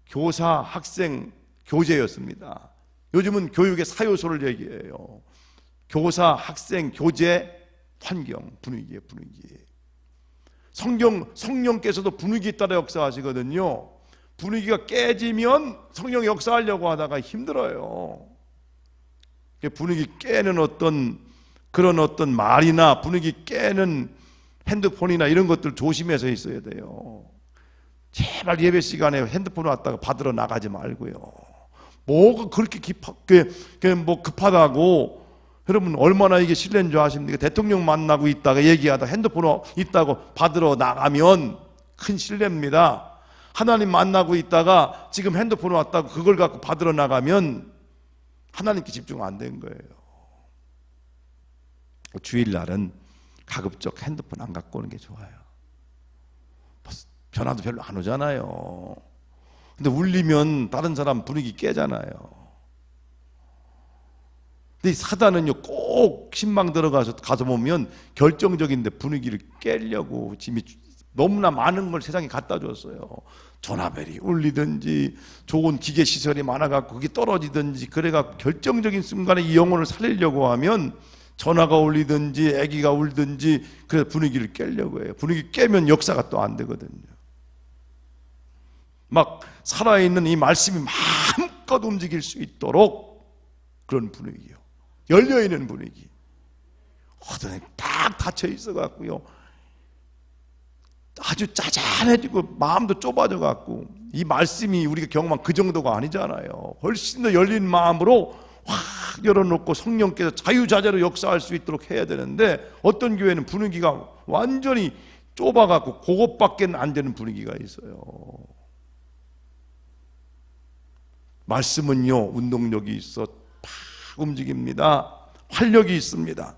교사, 학생, 교재였습니다. 요즘은 교육의 4요소를 얘기해요. 교사, 학생, 교재, 환경, 분위기의 분위기. 성령께서도 분위기 따라 역사하시거든요. 분위기가 깨지면 성령 역사하려고 하다가 힘들어요. 분위기 깨는 그런 어떤 말이나 분위기 깨는 핸드폰이나 이런 것들 조심해서 있어야 돼요. 제발 예배 시간에 핸드폰 왔다가 받으러 나가지 말고요. 뭐가 그렇게 급하다고 여러분 얼마나 이게 실례인 줄 아십니까? 대통령 만나고 있다가 얘기하다 핸드폰 있다고 받으러 나가면 큰 실례입니다. 하나님 만나고 있다가 지금 핸드폰 왔다고 그걸 갖고 받으러 나가면 하나님께 집중 안 된 거예요. 주일날은 가급적 핸드폰 안 갖고 오는 게 좋아요. 전화도 별로 안 오잖아요. 근데 울리면 다른 사람 분위기 깨잖아요. 근데 이 사단은요 꼭 신망 들어가서 보면 결정적인데 분위기를 깨려고 지금 너무나 많은 걸 세상에 갖다 줬어요. 전화벨이 울리든지 좋은 기계 시설이 많아갖고 그게 떨어지든지 그래가 결정적인 순간에 이 영혼을 살리려고 하면 전화가 울리든지 아기가 울든지 그래서 분위기를 깨려고 해요. 분위기 깨면 역사가 또 안 되거든요. 막 살아있는 이 말씀이 마음껏 움직일 수 있도록 그런 분위기요. 열려있는 분위기. 어떤 딱 닫혀 있어갖고요. 아주 짜잔해지고 마음도 좁아져갖고 이 말씀이 우리가 경험한 그 정도가 아니잖아요. 훨씬 더 열린 마음으로 확 열어놓고 성령께서 자유자재로 역사할 수 있도록 해야 되는데 어떤 교회는 분위기가 완전히 좁아갖고 그것밖에 안 되는 분위기가 있어요. 말씀은요 운동력이 있어 팍 움직입니다. 활력이 있습니다.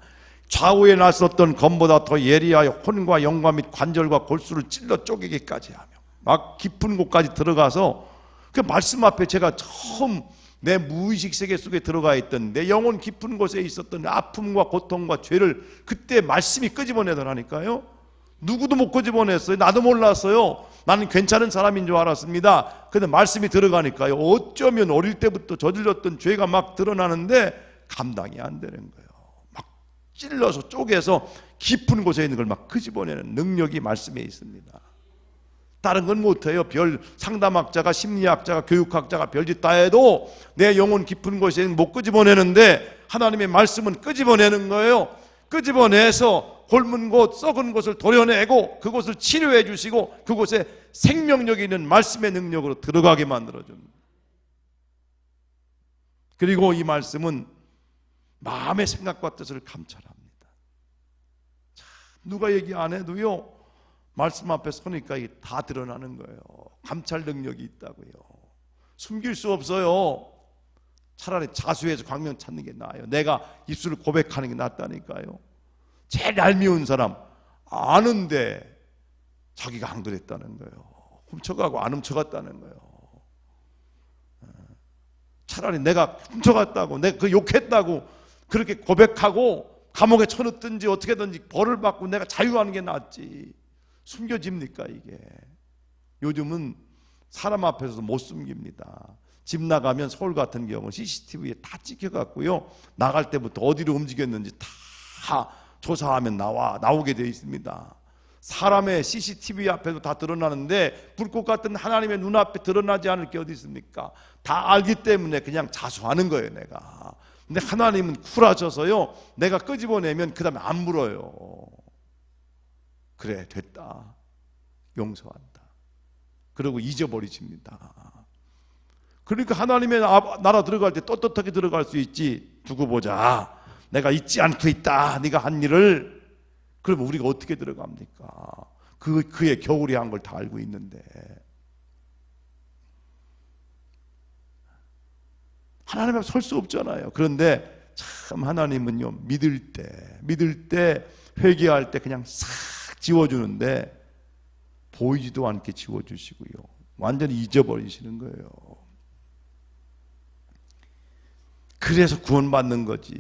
좌우에 나섰던 검보다 더 예리하여 혼과 영과 및 관절과 골수를 찔러 쪼개기까지 하며 막 깊은 곳까지 들어가서 그 말씀 앞에 제가 처음 내 무의식 세계 속에 들어가 있던 내 영혼 깊은 곳에 있었던 아픔과 고통과 죄를 그때 말씀이 끄집어내더라니까요. 누구도 못 끄집어냈어요. 나도 몰랐어요. 나는 괜찮은 사람인 줄 알았습니다. 근데 말씀이 들어가니까요 어쩌면 어릴 때부터 저질렀던 죄가 막 드러나는데 감당이 안 되는 거예요. 막 찔러서 쪼개서 깊은 곳에 있는 걸 막 끄집어내는 능력이 말씀에 있습니다. 다른 건 못해요. 별 상담학자가 심리학자가 교육학자가 별짓 다 해도 내 영혼 깊은 곳에 못 끄집어내는데 하나님의 말씀은 끄집어내는 거예요. 끄집어내서 곪은 곳 썩은 곳을 도려내고 그곳을 치료해 주시고 그곳에 생명력이 있는 말씀의 능력으로 들어가게 만들어줍니다. 그리고 이 말씀은 마음의 생각과 뜻을 감찰합니다. 참, 누가 얘기 안 해도요 말씀 앞에 서니까 이게 다 드러나는 거예요. 감찰 능력이 있다고요. 숨길 수 없어요. 차라리 자수해서 광명 찾는 게 나아요. 내가 입술을 고백하는 게 낫다니까요. 제일 얄미운 사람 아는데 자기가 안 그랬다는 거예요. 훔쳐가고 안 훔쳐갔다는 거예요. 차라리 내가 훔쳐갔다고 내가 그 욕했다고 그렇게 고백하고 감옥에 쳐넣든지 어떻게든지 벌을 받고 내가 자유하는 게 낫지. 숨겨집니까 이게? 요즘은 사람 앞에서도 못 숨깁니다. 집 나가면 서울 같은 경우는 CCTV에 다 찍혀갖고요, 나갈 때부터 어디로 움직였는지 다 조사하면 나오게 되어 있습니다. 사람의 CCTV 앞에도 다 드러나는데 불꽃 같은 하나님의 눈앞에 드러나지 않을 게 어디 있습니까? 다 알기 때문에 그냥 자수하는 거예요 내가. 근데 하나님은 쿨하셔서요, 내가 끄집어내면 그 다음에 안 물어요. 그래 됐다, 용서한다, 그리고 잊어버리십니다. 그러니까 하나님의 나라 들어갈 때 떳떳하게 들어갈 수 있지. 두고 보자, 내가 잊지 않고 있다 네가 한 일을. 그러면 우리가 어떻게 들어갑니까? 그의 겨울이 한 걸 다 알고 있는데. 하나님 앞에 설 수 없잖아요. 그런데 참 하나님은요, 믿을 때 회개할 때 그냥 싹 지워주는데 보이지도 않게 지워주시고요, 완전히 잊어버리시는 거예요. 그래서 구원받는 거지.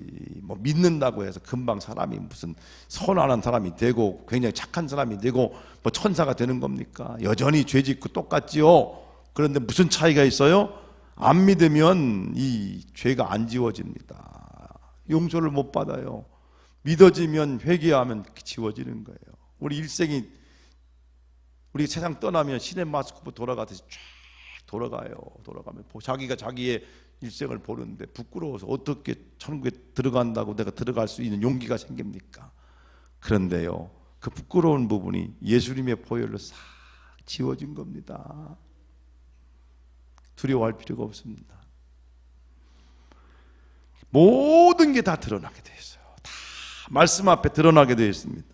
뭐 믿는다고 해서 금방 사람이 무슨 선한 사람이 되고 굉장히 착한 사람이 되고 뭐 천사가 되는 겁니까? 여전히 죄 짓고 똑같지요. 그런데 무슨 차이가 있어요? 안 믿으면 이 죄가 안 지워집니다. 용서를 못 받아요. 믿어지면, 회개하면 지워지는 거예요. 우리 일생이, 우리 세상 떠나면 시네마스코프 돌아가듯이 쫙 돌아가면 자기가 자기의 일생을 보는데 부끄러워서 어떻게 천국에 들어간다고 내가 들어갈 수 있는 용기가 생깁니까? 그런데요, 그 부끄러운 부분이 예수님의 보혈로 싹 지워진 겁니다. 두려워할 필요가 없습니다. 모든 게 다 드러나게 되어 있어요. 다 말씀 앞에 드러나게 되어 있습니다.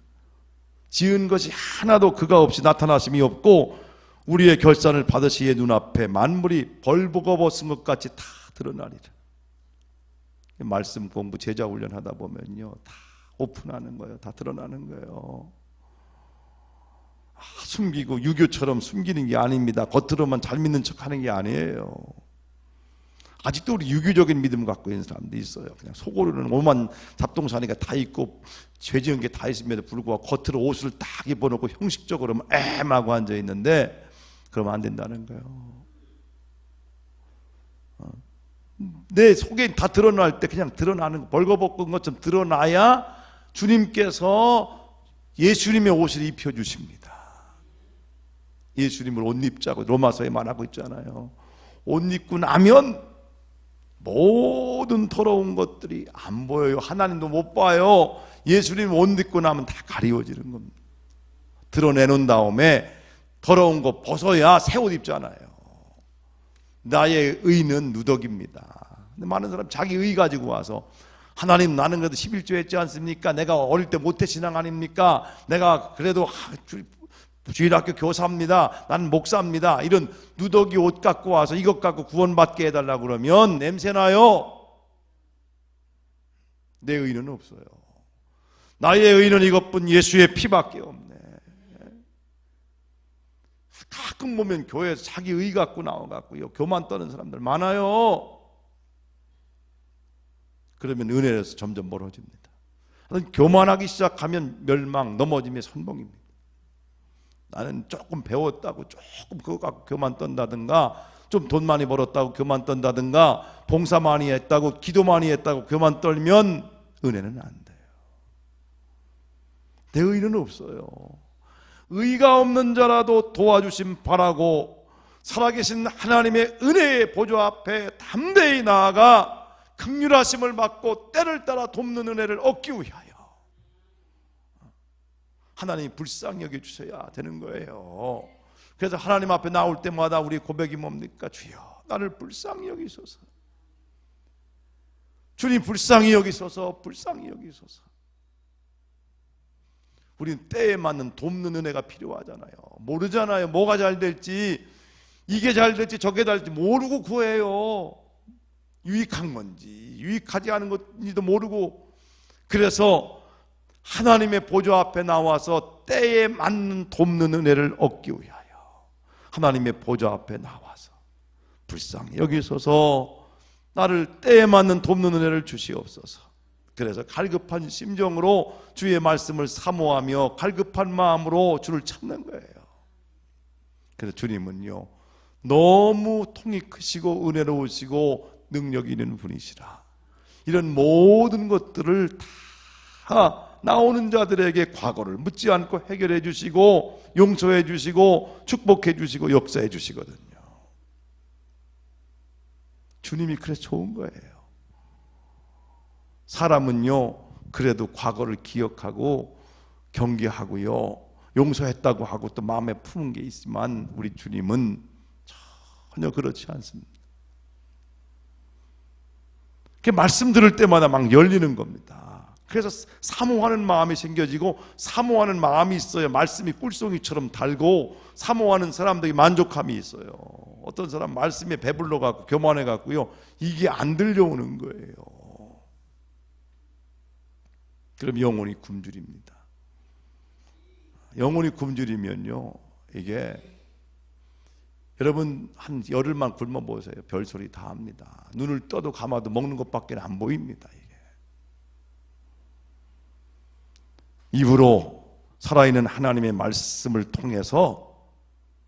지은 것이 하나도 그가 없이 나타나심이 없고 우리의 결산을 받으시의 눈앞에 만물이 벌거벗은 것 같이 다 드러나리라. 말씀 공부, 제자 훈련하다 보면요, 다 오픈하는 거예요. 다 드러나는 거예요. 숨기고 유교처럼 숨기는 게 아닙니다. 겉으로만 잘 믿는 척하는 게 아니에요. 아직도 우리 유교적인 믿음 갖고 있는 사람도 있어요. 그냥 속으로는 오만 잡동사니가 다 있고 죄 지은 게 다 있음에도 불구하고 겉으로 옷을 딱 입어놓고 형식적으로 애하고 앉아 있는데, 그러면 안 된다는 거예요. 내 속에 다 드러날 때 그냥 드러나는, 벌거벗은 것처럼 드러나야 주님께서 예수님의 옷을 입혀주십니다. 예수님을 옷 입자고 로마서에 말하고 있잖아요. 옷 입고 나면 모든 더러운 것들이 안 보여요. 하나님도 못 봐요. 예수님 옷 입고 나면 다 가리워지는 겁니다. 드러내놓은 다음에 더러운 거 벗어야 새 옷 입잖아요. 나의 의는 누더기입니다. 근데 많은 사람 자기 의 가지고 와서, 하나님 나는 그래도 11조 했지 않습니까? 내가 어릴 때 모태신앙 아닙니까? 내가 그래도 주일학교 교사입니다. 나는 목사입니다. 이런 누더기 옷 갖고 와서 이것 갖고 구원받게 해달라고 그러면 냄새나요. 내 의는 없어요. 나의 의는 이것뿐 예수의 피밖에 없네. 가끔 보면 교회에서 자기 의 갖고 나와갖고요, 교만 떠는 사람들 많아요. 그러면 은혜에서 점점 멀어집니다. 교만하기 시작하면 멸망, 넘어짐의 선봉입니다. 나는 조금 배웠다고 조금 그거 갖고 교만 떤다든가, 좀 돈 많이 벌었다고 교만 떤다든가, 봉사 많이 했다고, 기도 많이 했다고 교만 떨면 은혜는 안 돼요. 내 의는 없어요. 의가 없는 자라도 도와주심 바라고 살아계신 하나님의 은혜의 보좌 앞에 담대히 나아가 긍휼하심을 받고 때를 따라 돕는 은혜를 얻기 위하여 하나님이 불쌍히 여겨주셔야 되는 거예요. 그래서 하나님 앞에 나올 때마다 우리 고백이 뭡니까? 주여 나를 불쌍히 여기소서. 주님 불쌍히 여기소서, 불쌍히 여기소서. 우리는 때에 맞는 돕는 은혜가 필요하잖아요. 모르잖아요. 뭐가 잘 될지, 이게 잘 될지 저게 잘 될지 모르고 구해요. 유익한 건지 유익하지 않은 건지도 모르고. 그래서 하나님의 보좌 앞에 나와서 때에 맞는 돕는 은혜를 얻기 위하여 하나님의 보좌 앞에 나와서 불쌍히 여기소서, 나를 때에 맞는 돕는 은혜를 주시옵소서. 그래서 갈급한 심정으로 주의 말씀을 사모하며 갈급한 마음으로 주를 찾는 거예요. 그래서 주님은요, 너무 통이 크시고 은혜로우시고 능력이 있는 분이시라. 이런 모든 것들을 다 나오는 자들에게 과거를 묻지 않고 해결해 주시고 용서해 주시고 축복해 주시고 역사해 주시거든요. 주님이 그래서 좋은 거예요. 사람은요, 그래도 과거를 기억하고 경계하고요, 용서했다고 하고 또 마음에 품은 게 있지만 우리 주님은 전혀 그렇지 않습니다. 그 말씀 들을 때마다 막 열리는 겁니다. 그래서 사모하는 마음이 생겨지고, 사모하는 마음이 있어야 말씀이 꿀송이처럼 달고, 사모하는 사람들이 만족함이 있어요. 어떤 사람 말씀에 배불러 갖고 교만해 갖고요, 이게 안 들려오는 거예요. 그럼 영혼이 굶주립니다. 영혼이 굶주리면요, 이게 여러분 한 열흘만 굶어 보세요. 별소리 다 합니다. 눈을 떠도 감아도 먹는 것밖에 안 보입니다. 이게 입으로 살아있는 하나님의 말씀을 통해서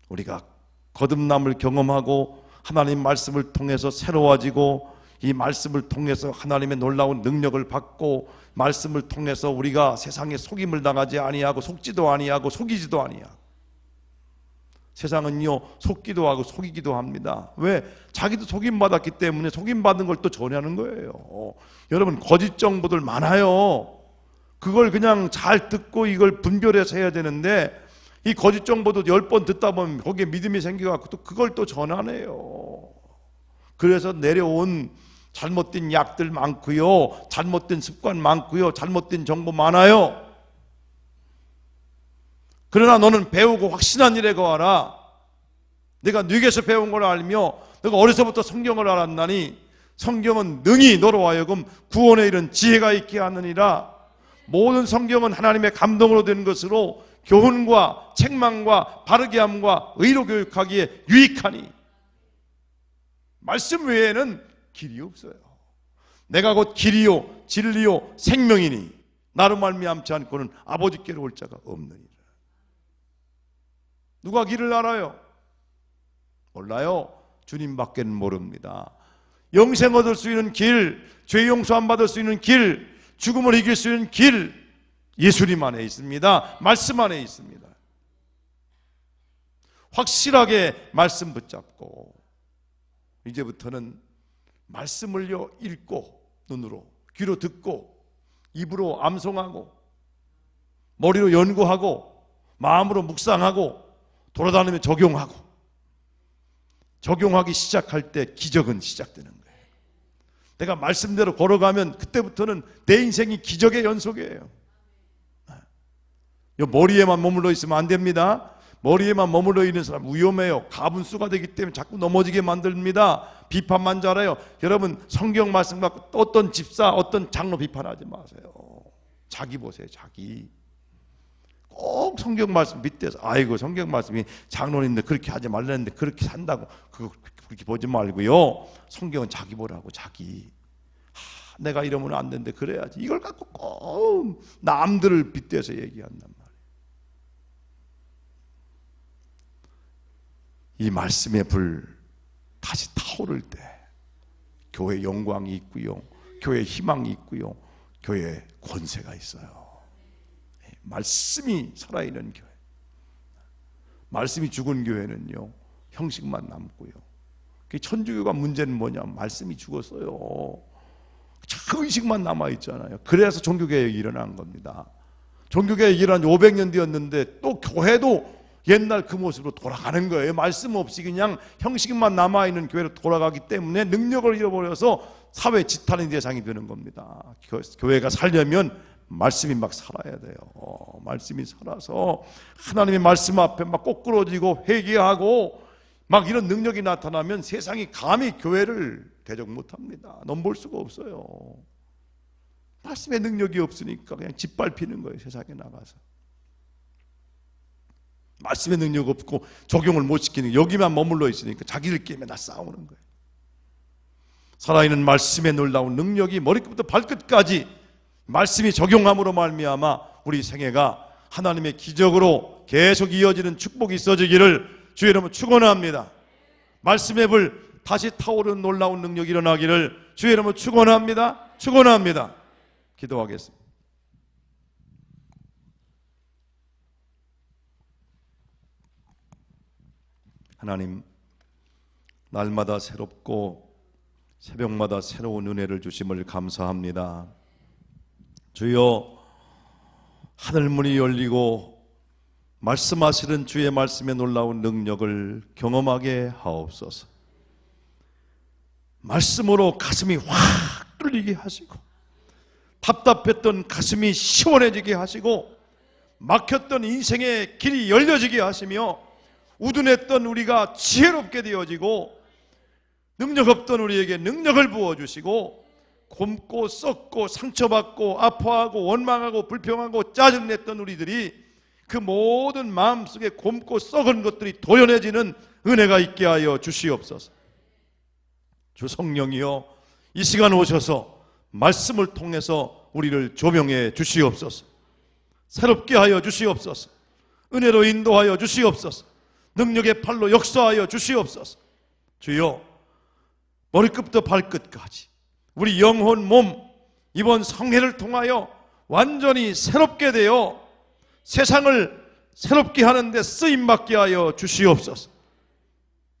우리가 거듭남을 경험하고, 하나님 말씀을 통해서 새로워지고, 이 말씀을 통해서 하나님의 놀라운 능력을 받고, 말씀을 통해서 우리가 세상에 속임을 당하지 아니하고 속지도 아니하고 속이지도 아니하고. 세상은요, 속기도 하고 속이기도 합니다. 왜? 자기도 속임받았기 때문에 속임받은 걸 또 전하는 거예요. 여러분, 거짓 정보들 많아요. 그걸 그냥 잘 듣고 이걸 분별해서 해야 되는데, 이 거짓 정보도 10번 듣다 보면 거기에 믿음이 생겨갖고 또 그걸 또 전하네요. 그래서 내려온 잘못된 약들 많고요, 잘못된 습관 많고요, 잘못된 정보 많아요. 그러나 너는 배우고 확신한 일에 거하라. 내가 네게서 배운 걸 알며 너가 어려서부터 성경을 알았나니 성경은 능히 너로 하여금 구원에 이른 지혜가 있게 하느니라. 모든 성경은 하나님의 감동으로 된 것으로 교훈과 책망과 바르게 함과 의로 교육하기에 유익하니. 말씀 외에는 길이 없어요. 내가 곧 길이요 진리요 생명이니 나로 말미암지 않고는 아버지께로 올 자가 없느니라. 누가 길을 알아요? 몰라요. 주님밖에는 모릅니다. 영생 얻을 수 있는 길, 죄 용서 안 받을 수 있는 길, 죽음을 이길 수 있는 길, 예수님 안에 있습니다. 말씀 안에 있습니다. 확실하게 말씀 붙잡고, 이제부터는 말씀을요 읽고, 눈으로 귀로 듣고, 입으로 암송하고, 머리로 연구하고, 마음으로 묵상하고, 돌아다니며 적용하고. 적용하기 시작할 때 기적은 시작되는 거예요. 내가 말씀대로 걸어가면 그때부터는 내 인생이 기적의 연속이에요. 머리에만 머물러 있으면 안 됩니다. 머리에만 머물러 있는 사람 위험해요. 가분수가 되기 때문에 자꾸 넘어지게 만듭니다. 비판만 잘해요. 여러분, 성경 말씀 갖고 어떤 집사, 어떤 장로 비판하지 마세요. 자기 보세요. 자기. 꼭 성경 말씀 밑에서 아이고 성경 말씀이 장로님들 그렇게 하지 말라는데 그렇게 산다고 그거 그렇게 보지 말고요. 성경은 자기 보라고. 자기. 내가 이러면 안 되는데 그래야지. 이걸 갖고 꼭 남들을 빗대서 얘기한단 말이에요. 이 말씀의 불 다시 타오를 때 교회 영광이 있고요, 교회 희망이 있고요, 교회 권세가 있어요. 말씀이 살아있는 교회. 말씀이 죽은 교회는요, 형식만 남고요. 천주교가 문제는 뭐냐면 말씀이 죽었어요. 참 의식만 남아있잖아요. 그래서 종교개혁이 일어난 겁니다. 종교개혁이 일어난 지 500년 되었는데 또 교회도 옛날 그 모습으로 돌아가는 거예요. 말씀 없이 그냥 형식만 남아있는 교회로 돌아가기 때문에 능력을 잃어버려서 사회 지탄의 대상이 되는 겁니다. 교회가 살려면 말씀이 막 살아야 돼요. 말씀이 살아서 하나님의 말씀 앞에 막 꼬꾸러지고 회개하고 막 이런 능력이 나타나면 세상이 감히 교회를 대적 못합니다. 넘볼 수가 없어요. 말씀의 능력이 없으니까 그냥 짓밟히는 거예요. 세상에 나가서. 말씀의 능력 없고 적용을 못 시키는, 여기만 머물러 있으니까 자기들끼리 맨날 싸우는 거예요. 살아있는 말씀의 놀라운 능력이 머리끝부터 발끝까지 말씀이 적용함으로 말미암아 우리 생애가 하나님의 기적으로 계속 이어지는 축복이 있어지기를 주의 이름으로 축원합니다. 말씀의 불 다시 타오르는 놀라운 능력이 일어나기를 주의 이름으로 축원합니다. 축원합니다. 기도하겠습니다. 하나님, 날마다 새롭고 새벽마다 새로운 은혜를 주심을 감사합니다. 주여, 하늘문이 열리고 말씀하시는 주의 말씀의 놀라운 능력을 경험하게 하옵소서. 말씀으로 가슴이 확 뚫리게 하시고, 답답했던 가슴이 시원해지게 하시고, 막혔던 인생의 길이 열려지게 하시며, 우둔했던 우리가 지혜롭게 되어지고, 능력 없던 우리에게 능력을 부어주시고, 곪고 썩고 상처받고 아파하고 원망하고 불평하고 짜증냈던 우리들이 그 모든 마음속에 곪고 썩은 것들이 도려내지는 은혜가 있게 하여 주시옵소서. 주 성령이여, 이 시간 오셔서 말씀을 통해서 우리를 조명해 주시옵소서. 새롭게 하여 주시옵소서. 은혜로 인도하여 주시옵소서. 능력의 팔로 역사하여 주시옵소서. 주여, 머리끝부터 발끝까지 우리 영혼 몸 이번 성회를 통하여 완전히 새롭게 되어 세상을 새롭게 하는 데 쓰임받게 하여 주시옵소서.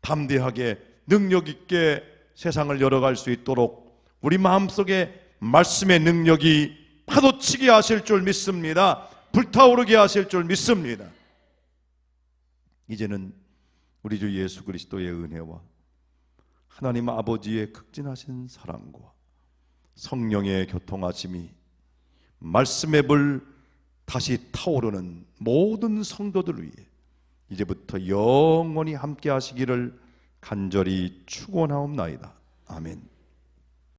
담대하게 능력 있게 세상을 열어갈 수 있도록 우리 마음속에 말씀의 능력이 파도치게 하실 줄 믿습니다. 불타오르게 하실 줄 믿습니다. 이제는 우리 주 예수 그리스도의 은혜와 하나님 아버지의 극진하신 사랑과 성령의 교통하심이 말씀의 불 다시 타오르는 모든 성도들 위해 이제부터 영원히 함께 하시기를 간절히 축원하옵나이다. 아멘.